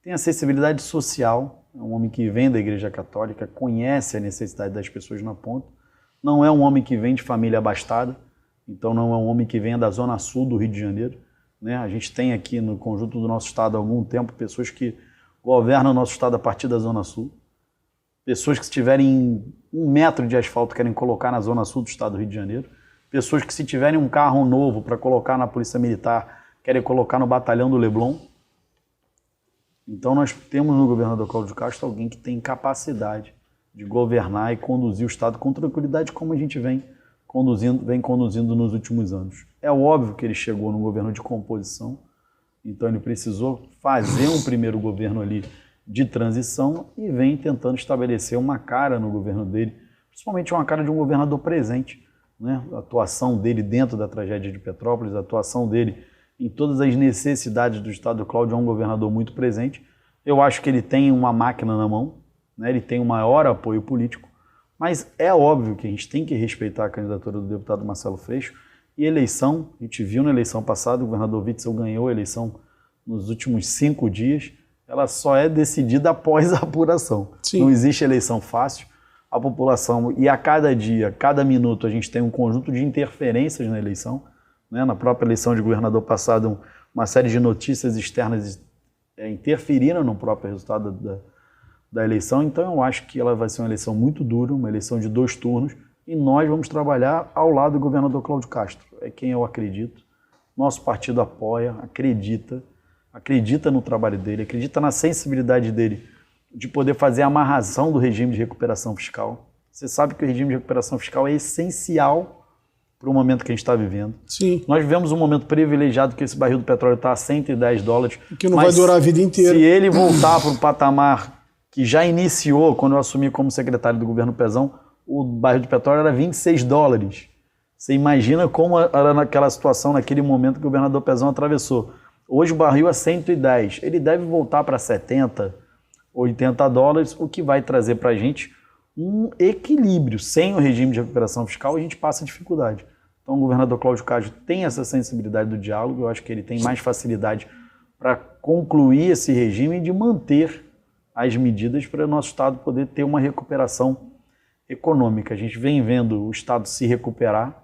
Tem a sensibilidade social, é um homem que vem da Igreja Católica, conhece a necessidade das pessoas na ponta. Não é um homem que vem de família abastada, então não é um homem que vem da zona sul do Rio de Janeiro. Né? A gente tem aqui no conjunto do nosso Estado há algum tempo pessoas que governam o nosso Estado a partir da zona sul. Pessoas que se tiverem 1 metro de asfalto querem colocar na zona sul do Estado do Rio de Janeiro. Pessoas que se tiverem um carro novo para colocar na Polícia Militar, querem colocar no Batalhão do Leblon. Então nós temos no governador Cláudio Castro alguém que tem capacidade de governar e conduzir o Estado com tranquilidade, como a gente vem conduzindo nos últimos anos. É óbvio que ele chegou num governo de composição, então ele precisou fazer um primeiro governo ali de transição e vem tentando estabelecer uma cara no governo dele, principalmente uma cara de um governador presente. Né? A atuação dele dentro da tragédia de Petrópolis, a atuação dele em todas as necessidades do Estado. O Cláudio é um governador muito presente. Eu acho que ele tem uma máquina na mão, né? Ele tem o maior apoio político, mas é óbvio que a gente tem que respeitar a candidatura do deputado Marcelo Freixo. E eleição, a gente viu na eleição passada, o governador Witzel ganhou a eleição nos últimos 5 dias, ela só é decidida após a apuração. Sim. Não existe eleição fácil. A população, e a cada dia, cada minuto, a gente tem um conjunto de interferências na eleição. Né? Na própria eleição de governador passado, uma série de notícias externas interferiram no próprio resultado da eleição. Então eu acho que ela vai ser uma eleição muito dura, uma eleição de 2 turnos, e nós vamos trabalhar ao lado do governador Cláudio Castro. É quem eu acredito. Nosso partido apoia, acredita no trabalho dele, acredita na sensibilidade dele de poder fazer a amarração do regime de recuperação fiscal. Você sabe que o regime de recuperação fiscal é essencial para o momento que a gente está vivendo. Sim. Nós vivemos um momento privilegiado que esse barril do petróleo está a $110. Que não vai durar a vida inteira. Se ele voltar para o patamar que já iniciou, quando eu assumi como secretário do governo Pezão, o barril de petróleo era $26. Você imagina como era naquela situação, naquele momento que o governador Pezão atravessou. Hoje o barril é 110. Ele deve voltar para 70, $80, o que vai trazer para a gente um equilíbrio. Sem o regime de recuperação fiscal, a gente passa dificuldade. Então, o governador Cláudio Castro tem essa sensibilidade do diálogo, eu acho que ele tem mais facilidade para concluir esse regime e de manter as medidas para o nosso Estado poder ter uma recuperação econômica. A gente vem vendo o Estado se recuperar,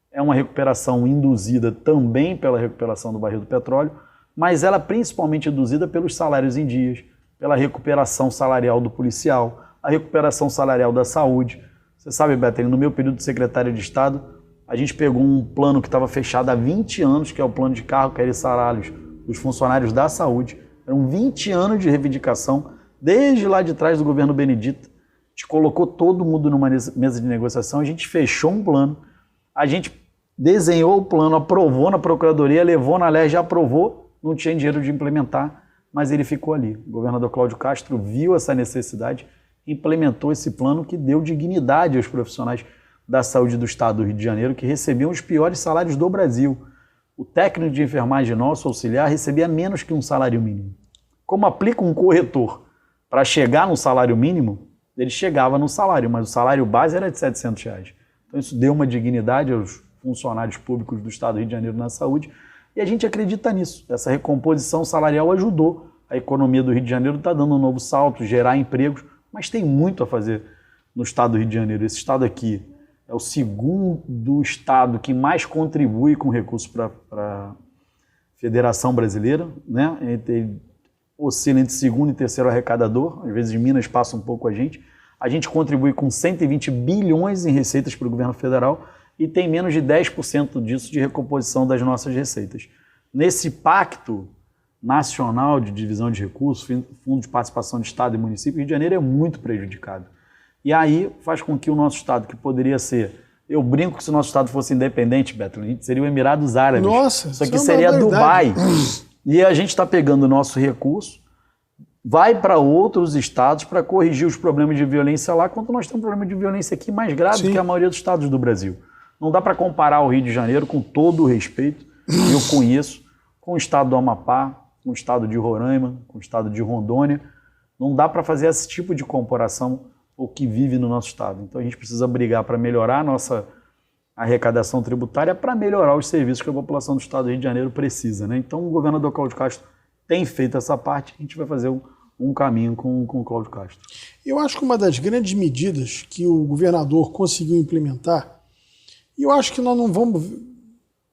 é uma recuperação induzida também pela recuperação do barril do petróleo, mas ela é principalmente induzida pelos salários em dias, pela recuperação salarial do policial, a recuperação salarial da saúde. Você sabe, Beto, no meu período de secretário de Estado, a gente pegou um plano que estava fechado há 20 anos, que é o plano de cargo, carreira e salários dos funcionários da saúde. Eram 20 anos de reivindicação, desde lá de trás do governo Benedito. A gente colocou todo mundo numa mesa de negociação, a gente fechou um plano, a gente desenhou o plano, aprovou na Procuradoria, levou na LERJ, já aprovou, não tinha dinheiro de implementar, mas ele ficou ali. O governador Cláudio Castro viu essa necessidade, implementou esse plano que deu dignidade aos profissionais da saúde do Estado do Rio de Janeiro, que recebiam os piores salários do Brasil. O técnico de enfermagem nosso, auxiliar, recebia menos que um salário mínimo. Como aplica um corretor para chegar no salário mínimo, ele chegava no salário, mas o salário base era de R$700. Então isso deu uma dignidade aos funcionários públicos do Estado do Rio de Janeiro na saúde, e a gente acredita nisso. Essa recomposição salarial ajudou. A economia do Rio de Janeiro está dando um novo salto, gerar empregos, mas tem muito a fazer no Estado do Rio de Janeiro. Esse Estado aqui é o segundo Estado que mais contribui com recursos para a Federação Brasileira, né? oscila entre segundo e terceiro arrecadador, às vezes Minas passa um pouco a gente contribui com 120 bilhões em receitas para o governo federal e tem menos de 10% disso de recomposição das nossas receitas. Nesse pacto nacional de divisão de recursos, Fundo de Participação de Estado e Município, o Rio de Janeiro é muito prejudicado. E aí faz com que o nosso Estado, que poderia ser... Eu brinco que se o nosso Estado fosse independente, Beto, a gente seria o Emirados Árabes. Nossa, isso aqui seria Dubai. E a gente está pegando o nosso recurso, vai para outros estados para corrigir os problemas de violência lá, quando nós temos um problema de violência aqui mais grave do que a maioria dos estados do Brasil. Não dá para comparar o Rio de Janeiro, com todo o respeito, eu conheço, com o estado do Amapá, com o estado de Roraima, com o estado de Rondônia. Não dá para fazer esse tipo de comparação o que vive no nosso estado. Então a gente precisa brigar para melhorar a nossa arrecadação tributária, para melhorar os serviços que a população do estado do Rio de Janeiro precisa, né? Então o governador Cláudio Castro tem feito essa parte, a gente vai fazer um caminho com o Cláudio Castro. Eu acho que uma das grandes medidas que o governador conseguiu implementar, e eu acho que nós não vamos,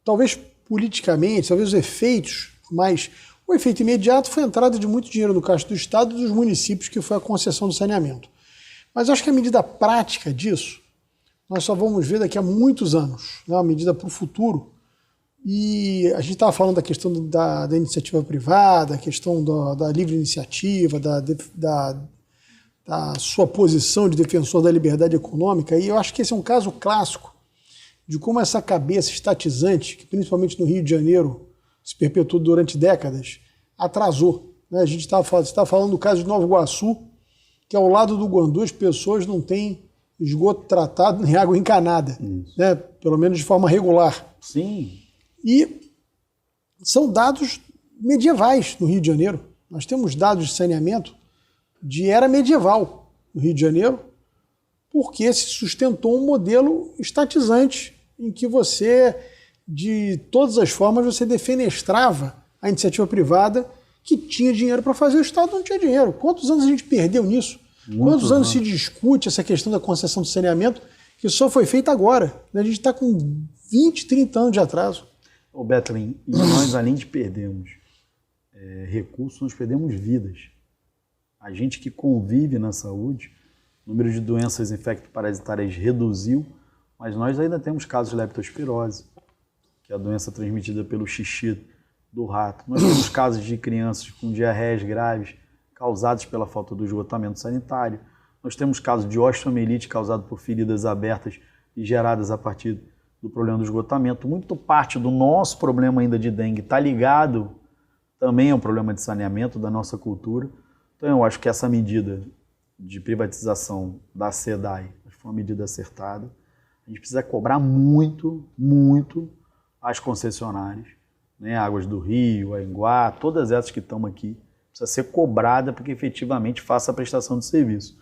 talvez politicamente, talvez os efeitos, mas o efeito imediato foi a entrada de muito dinheiro no caixa do Estado e dos municípios, que foi a concessão do saneamento. Mas eu acho que a medida prática disso, nós só vamos ver daqui a muitos anos, né? Uma medida para o futuro. E a gente estava falando da questão da iniciativa privada, a questão da livre iniciativa, da sua posição de defensor da liberdade econômica, e eu acho que esse é um caso clássico de como essa cabeça estatizante, que principalmente no Rio de Janeiro se perpetuou durante décadas, atrasou, né? A gente estava falando do caso de Nova Iguaçu, que ao lado do Guandu as pessoas não têm esgoto tratado nem água encanada, né? Pelo menos de forma regular. Sim. E são dados medievais no Rio de Janeiro. Nós temos dados de saneamento de era medieval no Rio de Janeiro, porque se sustentou um modelo estatizante em que você, de todas as formas, você defenestrava a iniciativa privada que tinha dinheiro para fazer, o Estado não tinha dinheiro. Quantos anos a gente perdeu nisso? Quantos anos se discute essa questão da concessão do saneamento, que só foi feita agora? A gente está com 20, 30 anos de atraso. Ô Betlin, e nós, além de perdermos recursos, nós perdemos vidas. A gente que convive na saúde, o número de doenças infecto-parasitárias reduziu, mas nós ainda temos casos de leptospirose, que é a doença transmitida pelo xixi do rato. Nós temos casos de crianças com diarreias graves causadas pela falta do esgotamento sanitário. Nós temos casos de osteomielite causado por feridas abertas e geradas a partir do problema do esgotamento. Muito parte do nosso problema ainda de dengue está ligado também ao problema de saneamento da nossa cultura. Então eu acho que essa medida de privatização da SEDAI foi uma medida acertada. A gente precisa cobrar muito, muito as concessionárias, né? Águas do Rio, Aenguá, todas essas que estão aqui, precisa ser cobrada para que efetivamente faça a prestação de serviço.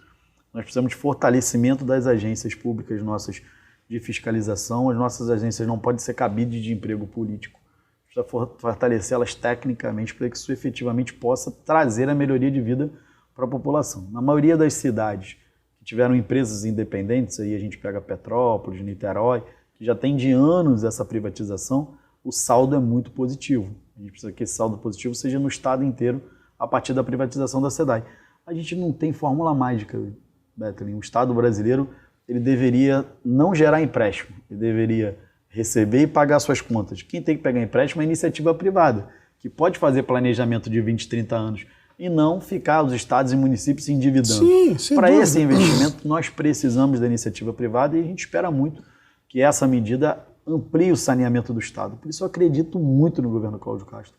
Nós precisamos de fortalecimento das agências públicas nossas de fiscalização. As nossas agências não podem ser cabide de emprego político. Precisa fortalecê-las tecnicamente para que isso efetivamente possa trazer a melhoria de vida para a população. Na maioria das cidades que tiveram empresas independentes, aí a gente pega Petrópolis, Niterói, que já tem de anos essa privatização, o saldo é muito positivo. A gente precisa que esse saldo positivo seja no estado inteiro a partir da privatização da SEDAI. A gente não tem fórmula mágica, Betlin. O Estado brasileiro ele deveria não gerar empréstimo, ele deveria receber e pagar suas contas. Quem tem que pegar empréstimo é a iniciativa privada, que pode fazer planejamento de 20, 30 anos e não ficar os estados e municípios se endividando. Para esse investimento, nós precisamos da iniciativa privada e a gente espera muito que essa medida amplie o saneamento do Estado. Por isso eu acredito muito no governo Cláudio Castro.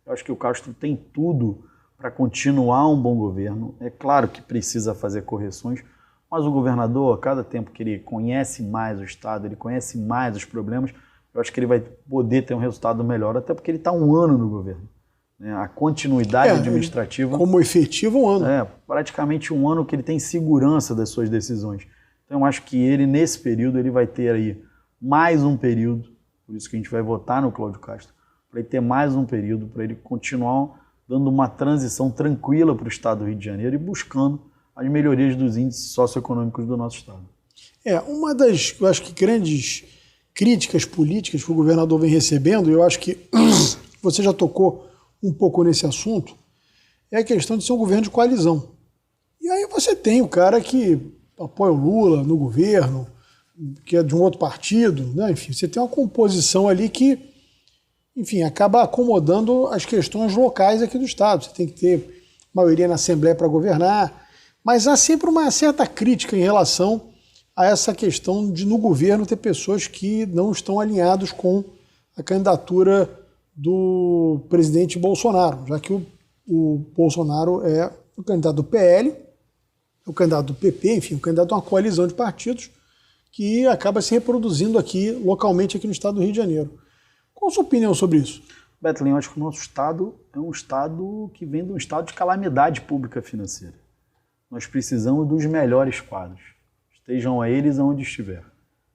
Eu acho que o Castro tem tudo para continuar um bom governo. É claro que precisa fazer correções, mas o governador, a cada tempo que ele conhece mais o Estado, ele conhece mais os problemas, eu acho que ele vai poder ter um resultado melhor, até porque ele está um ano no governo. A continuidade administrativa... Como efetivo, um ano. Praticamente um ano que ele tem segurança das suas decisões. Então eu acho que ele, nesse período, ele vai ter aí mais um período, por isso que a gente vai votar no Cláudio Castro, para ele ter mais um período, para ele continuar dando uma transição tranquila para o Estado do Rio de Janeiro e buscando as melhorias dos índices socioeconômicos do nosso Estado. Uma das, eu acho que, grandes críticas políticas que o governador vem recebendo, eu acho que você já tocou um pouco nesse assunto, é a questão de ser um governo de coalizão. E aí você tem o cara que apoia o Lula no governo, que é de um outro partido, né? Enfim, você tem uma composição ali que, enfim, acaba acomodando as questões locais aqui do Estado. Você tem que ter maioria na Assembleia para governar, mas há sempre uma certa crítica em relação a essa questão de, no governo, ter pessoas que não estão alinhados com a candidatura do presidente Bolsonaro, já que o Bolsonaro é o candidato do PL, o candidato do PP, enfim, o candidato de uma coalizão de partidos que acaba se reproduzindo aqui, localmente, aqui no estado do Rio de Janeiro. Qual a sua opinião sobre isso? Betlin, eu acho que o nosso estado é um estado que vem de um estado de calamidade pública financeira. Nós precisamos dos melhores quadros. Estejam eles onde estiver.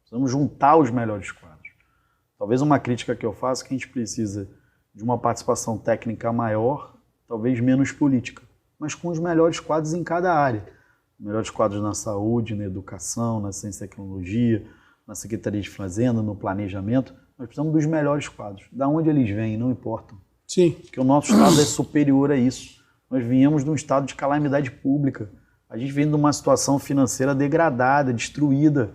Precisamos juntar os melhores quadros. Talvez uma crítica que eu faço é que a gente precisa de uma participação técnica maior, talvez menos política, mas com os melhores quadros em cada área. Melhores quadros na saúde, na educação, na ciência e tecnologia, na Secretaria de Fazenda, no planejamento. Nós precisamos dos melhores quadros. Da onde eles vêm, não importam. Sim. Porque o nosso estado é superior a isso. Nós viemos de um estado de calamidade pública. A gente vem de uma situação financeira degradada, destruída.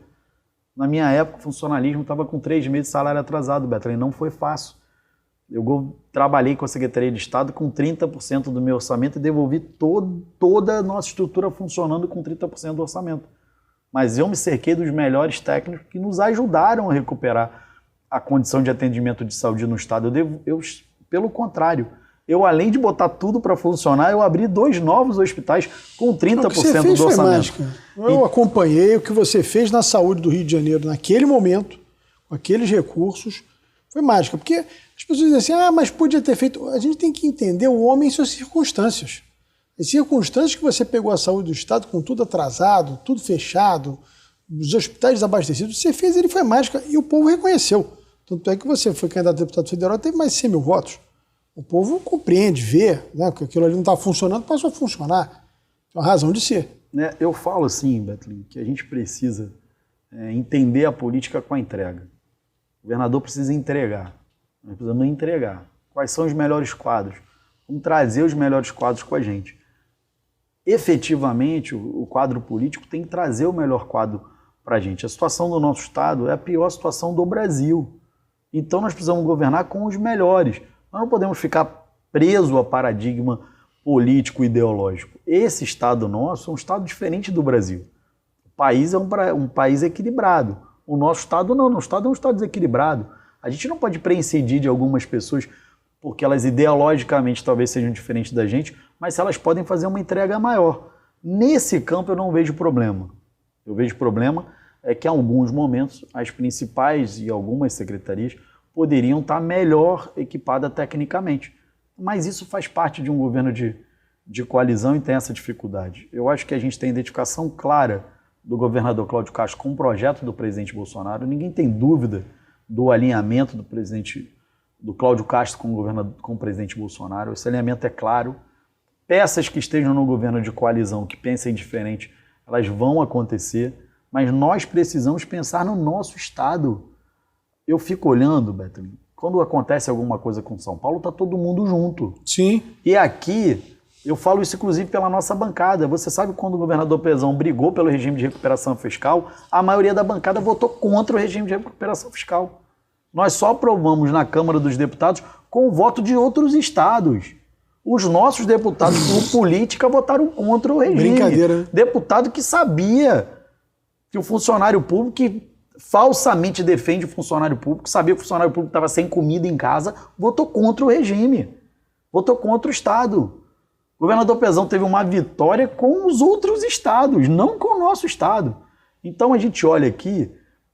Na minha época, o funcionalismo estava com 3 meses de salário atrasado, Betlin. Não foi fácil. Eu trabalhei com a Secretaria de Estado com 30% do meu orçamento e devolvi toda a nossa estrutura funcionando com 30% do orçamento. Mas eu me cerquei dos melhores técnicos que nos ajudaram a recuperar a condição de atendimento de saúde no Estado. Pelo contrário, eu além de botar tudo para funcionar, eu abri 2 novos hospitais com 30% do orçamento. Eu acompanhei o que você fez na saúde do Rio de Janeiro naquele momento, com aqueles recursos. Foi mágica, porque as pessoas dizem assim, mas podia ter feito... A gente tem que entender o homem em suas circunstâncias. As circunstâncias que você pegou a saúde do Estado com tudo atrasado, tudo fechado, os hospitais desabastecidos, você fez, ele foi mágica e o povo reconheceu. Tanto é que você foi candidato a deputado federal e teve mais de 100 mil votos. O povo compreende, vê, né, que aquilo ali não está funcionando, passou a funcionar. Tem uma razão de ser. Eu falo assim, Betlin, que a gente precisa entender a política com a entrega. O governador precisa entregar. Nós precisamos entregar. Quais são os melhores quadros? Vamos trazer os melhores quadros com a gente. Efetivamente, o quadro político tem que trazer o melhor quadro para a gente. A situação do nosso estado é a pior situação do Brasil. Então nós precisamos governar com os melhores. Nós não podemos ficar preso a paradigma político e ideológico. Esse estado nosso é um estado diferente do Brasil. O país é um país equilibrado. O nosso estado não. O nosso estado é um estado desequilibrado. A gente não pode preincidir de algumas pessoas porque elas ideologicamente talvez sejam diferentes da gente, mas elas podem fazer uma entrega maior. Nesse campo eu não vejo problema. Eu vejo problema é que em alguns momentos as principais e algumas secretarias poderiam estar melhor equipadas tecnicamente. Mas isso faz parte de um governo de coalizão e tem essa dificuldade. Eu acho que a gente tem identificação clara do governador Cláudio Castro com o projeto do presidente Bolsonaro. Ninguém tem dúvida do alinhamento do Cláudio Castro com o presidente Bolsonaro. Esse alinhamento é claro. Peças que estejam no governo de coalizão, que pensem diferente, elas vão acontecer, mas nós precisamos pensar no nosso estado. Eu fico olhando, Beto, quando acontece alguma coisa com São Paulo, está todo mundo junto. Sim. E aqui, eu falo isso inclusive pela nossa bancada. Você sabe quando o governador Pezão brigou pelo regime de recuperação fiscal, a maioria da bancada votou contra o regime de recuperação fiscal. Nós só aprovamos na Câmara dos Deputados com o voto de outros estados. Os nossos deputados, por política, votaram contra o regime. Brincadeira, né? Deputado que sabia que o funcionário público, que falsamente defende o funcionário público, sabia que o funcionário público estava sem comida em casa, votou contra o regime. Votou contra o Estado. O governador Pezão teve uma vitória com os outros estados, não com o nosso estado. Então a gente olha aqui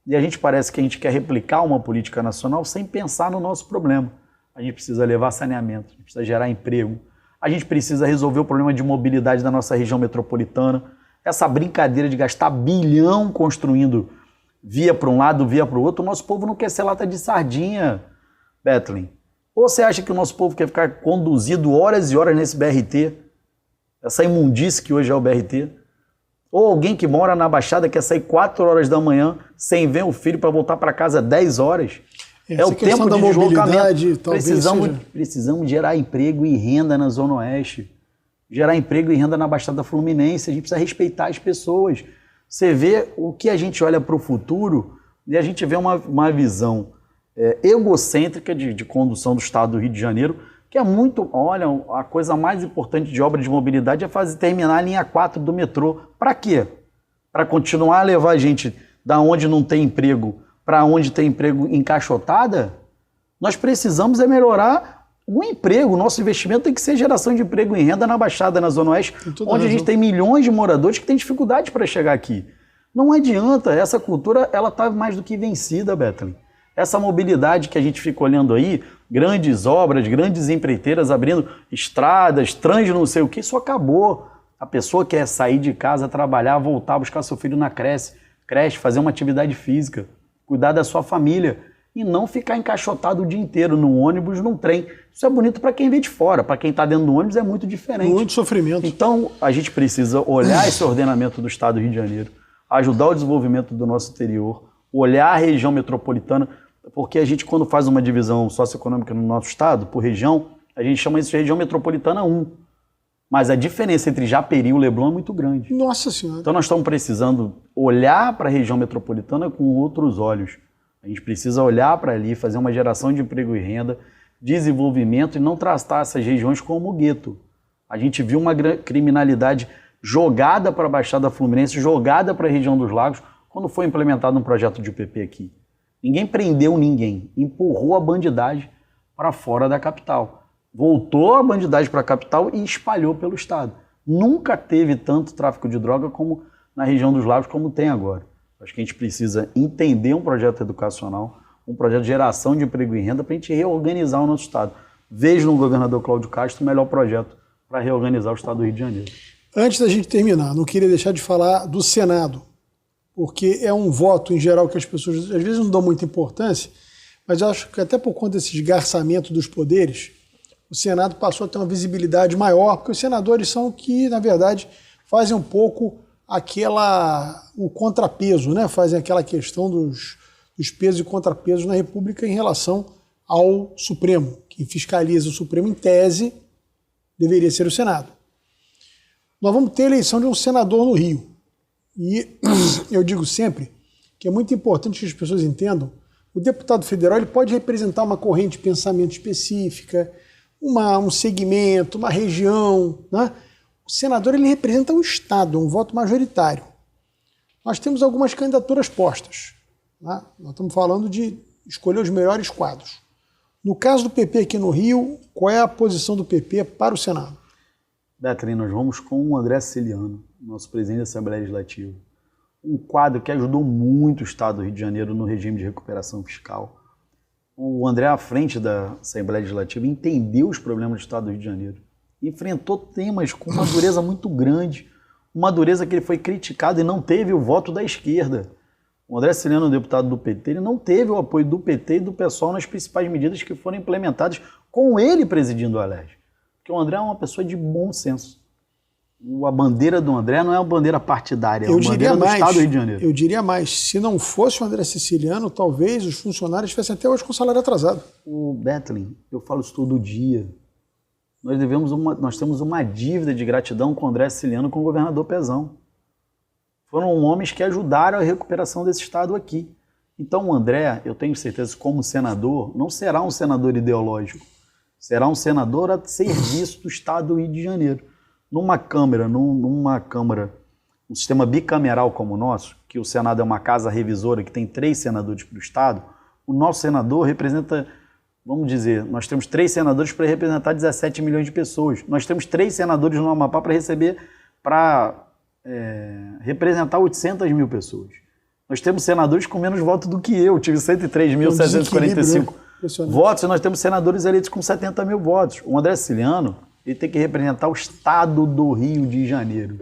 e a gente parece que a gente quer replicar uma política nacional sem pensar no nosso problema. A gente precisa levar saneamento, a gente precisa gerar emprego, a gente precisa resolver o problema de mobilidade da nossa região metropolitana. Essa brincadeira de gastar bilhão construindo via para um lado, via para o outro, o nosso povo não quer ser lata de sardinha, Betlin. Ou você acha que o nosso povo quer ficar conduzido horas e horas nesse BRT, essa imundície que hoje é o BRT? Ou alguém que mora na Baixada quer sair 4 horas da manhã sem ver o filho para voltar para casa 10 horas? É o tempo de deslocamento. Precisamos gerar emprego e renda na Zona Oeste. gerar emprego e renda na Baixada Fluminense, a gente precisa respeitar as pessoas. Você vê o que a gente olha para o futuro e a gente vê uma visão egocêntrica de condução do Estado do Rio de Janeiro, que é muito, olha, a coisa mais importante de obra de mobilidade é terminar a linha 4 do metrô. Para quê? Para continuar a levar a gente da onde não tem emprego para onde tem emprego encaixotada? Nós precisamos melhorar o emprego. O nosso investimento tem que ser geração de emprego e renda na Baixada, na Zona Oeste, onde a gente tem milhões de moradores que têm dificuldade para chegar aqui. Não adianta, essa cultura ela está mais do que vencida, Bethlen. Essa mobilidade que a gente fica olhando aí, grandes obras, grandes empreiteiras abrindo estradas, trans não sei o que, isso acabou. A pessoa quer sair de casa, trabalhar, voltar, buscar seu filho na creche, fazer uma atividade física, cuidar da sua família e não ficar encaixotado o dia inteiro no ônibus, num trem. Isso é bonito para quem vê de fora, para quem está dentro do ônibus é muito diferente. Muito sofrimento. Então, a gente precisa olhar esse ordenamento do Estado do Rio de Janeiro, ajudar o desenvolvimento do nosso interior, olhar a região metropolitana, porque a gente, quando faz uma divisão socioeconômica no nosso estado, por região, a gente chama isso de região metropolitana 1. Mas a diferença entre Japeri e o Leblon é muito grande. Nossa Senhora. Então nós estamos precisando olhar para a região metropolitana com outros olhos. A gente precisa olhar para ali, fazer uma geração de emprego e renda, desenvolvimento e não tratar essas regiões como gueto. A gente viu uma criminalidade jogada para a Baixada Fluminense, jogada para a região dos Lagos, quando foi implementado um projeto de UPP aqui. Ninguém prendeu ninguém, empurrou a bandidagem para fora da capital. Voltou a bandidagem para a capital e espalhou pelo estado. Nunca teve tanto tráfico de droga como na região dos Lagos como tem agora. Acho que a gente precisa entender um projeto educacional, um projeto de geração de emprego e renda para a gente reorganizar o nosso estado. Vejo no governador Cláudio Castro o melhor projeto para reorganizar o estado do Rio de Janeiro. Antes da gente terminar, não queria deixar de falar do Senado, porque é um voto, em geral, que as pessoas às vezes não dão muita importância, mas eu acho que até por conta desse esgarçamento dos poderes, o Senado passou a ter uma visibilidade maior, porque os senadores são que, na verdade, fazem um pouco o contrapeso, né? Fazem aquela questão dos pesos e contrapesos na República em relação ao Supremo. Quem fiscaliza o Supremo, em tese, deveria ser o Senado. Nós vamos ter a eleição de um senador no Rio. E eu digo sempre que é muito importante que as pessoas entendam, o deputado federal ele pode representar uma corrente de pensamento específica, um segmento, uma região, né? O senador ele representa um estado, um voto majoritário. Nós temos algumas candidaturas postas, né? Nós estamos falando de escolher os melhores quadros. No caso do PP aqui no Rio, qual é a posição do PP para o Senado? Bethlen, nós vamos com o André Siciliano, nosso presidente da Assembleia Legislativa. Um quadro que ajudou muito o Estado do Rio de Janeiro no regime de recuperação fiscal. O André, à frente da Assembleia Legislativa, entendeu os problemas do Estado do Rio de Janeiro. Enfrentou temas com uma dureza muito grande, uma dureza que ele foi criticado e não teve o voto da esquerda. O André Siciliano, deputado do PT, ele não teve o apoio do PT e do PSOL nas principais medidas que foram implementadas com ele presidindo a LERJ. Porque o André é uma pessoa de bom senso. A bandeira do André não é uma bandeira partidária, é uma bandeira do Estado do Rio de Janeiro. Eu diria mais, se não fosse o André Siciliano, talvez os funcionários estivessem até hoje com salário atrasado. O Bethlen, eu falo isso todo dia. Nós temos uma dívida de gratidão com o André Siciliano e com o governador Pezão. Foram homens que ajudaram a recuperação desse Estado aqui. Então o André, eu tenho certeza, como senador, não será um senador ideológico. Será um senador a serviço do Estado do Rio de Janeiro. Numa Câmara, um sistema bicameral como o nosso, que o Senado é uma casa revisora que tem 3 senadores para o Estado, o nosso senador representa, vamos dizer, nós temos 3 senadores para representar 17 milhões de pessoas. Nós temos 3 senadores no Amapá para representar 800 mil pessoas. Nós temos senadores com menos votos do que eu, tive 103.745 votos, e nós temos senadores eleitos com 70 mil votos. O André Siciliano, ele tem que representar o Estado do Rio de Janeiro.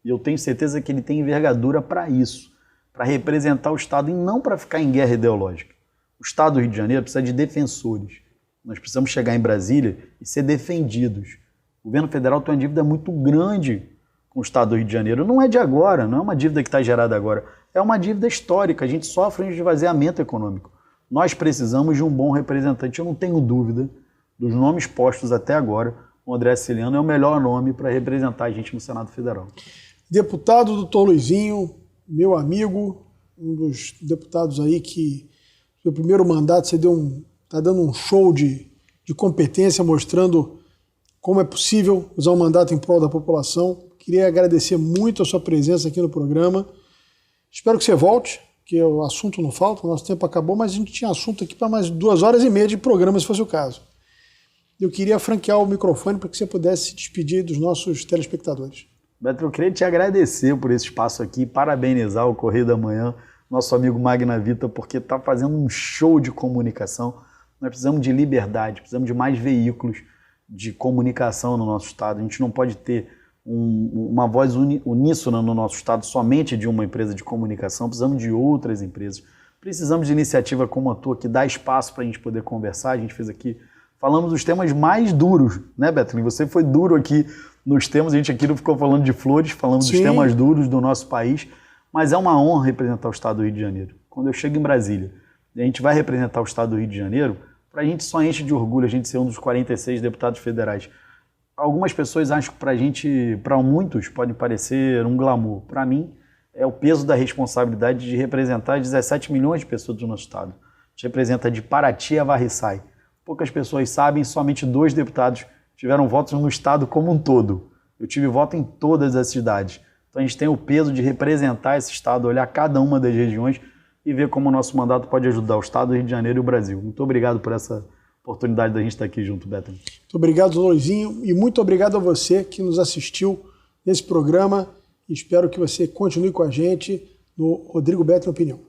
E eu tenho certeza que ele tem envergadura para isso, para representar o Estado e não para ficar em guerra ideológica. O Estado do Rio de Janeiro precisa de defensores. Nós precisamos chegar em Brasília e ser defendidos. O governo federal tem uma dívida muito grande com o Estado do Rio de Janeiro. Não é de agora, não é uma dívida que está gerada agora. É uma dívida histórica. A gente sofre de esvaziamento econômico. Nós precisamos de um bom representante. Eu não tenho dúvida dos nomes postos até agora. o André Ciliano é o melhor nome para representar a gente no Senado Federal. Deputado doutor Luizinho, meu amigo, um dos deputados aí que, no seu primeiro mandato, você está dando um show de competência, mostrando como é possível usar um mandato em prol da população. Queria agradecer muito a sua presença aqui no programa. Espero que você volte, que o assunto não falta, o nosso tempo acabou, mas a gente tinha assunto aqui para mais 2h30 de programa, se fosse o caso. Eu queria franquear o microfone para que você pudesse se despedir dos nossos telespectadores. Beto, eu queria te agradecer por esse espaço aqui, parabenizar o Correio da Manhã, nosso amigo Magna Vita, porque está fazendo um show de comunicação. Nós precisamos de liberdade, precisamos de mais veículos de comunicação no nosso estado. A gente não pode ter uma voz uníssona no nosso estado somente de uma empresa de comunicação, precisamos de outras empresas. Precisamos de iniciativa como a tua, que dá espaço para a gente poder conversar. A gente fez aqui, falamos dos temas mais duros, né, Beto? Você foi duro aqui nos temas, a gente aqui não ficou falando de flores, falamos dos temas duros do nosso país, mas é uma honra representar o estado do Rio de Janeiro. Quando eu chego em Brasília e a gente vai representar o estado do Rio de Janeiro, para a gente só enche de orgulho a gente ser um dos 46 deputados federais. Algumas pessoas acham que para muitos, pode parecer um glamour. Para mim, é o peso da responsabilidade de representar 17 milhões de pessoas do nosso estado. A gente representa de Paraty a Varriçai. Poucas pessoas sabem, somente 2 deputados tiveram votos no estado como um todo. Eu tive voto em todas as cidades. Então a gente tem o peso de representar esse estado, olhar cada uma das regiões e ver como o nosso mandato pode ajudar o estado do Rio de Janeiro e o Brasil. Muito obrigado por essa oportunidade da gente estar aqui junto, Beto. Muito obrigado, Luizinho, e muito obrigado a você que nos assistiu nesse programa. Espero que você continue com a gente no Rodrigo Beto Opinião.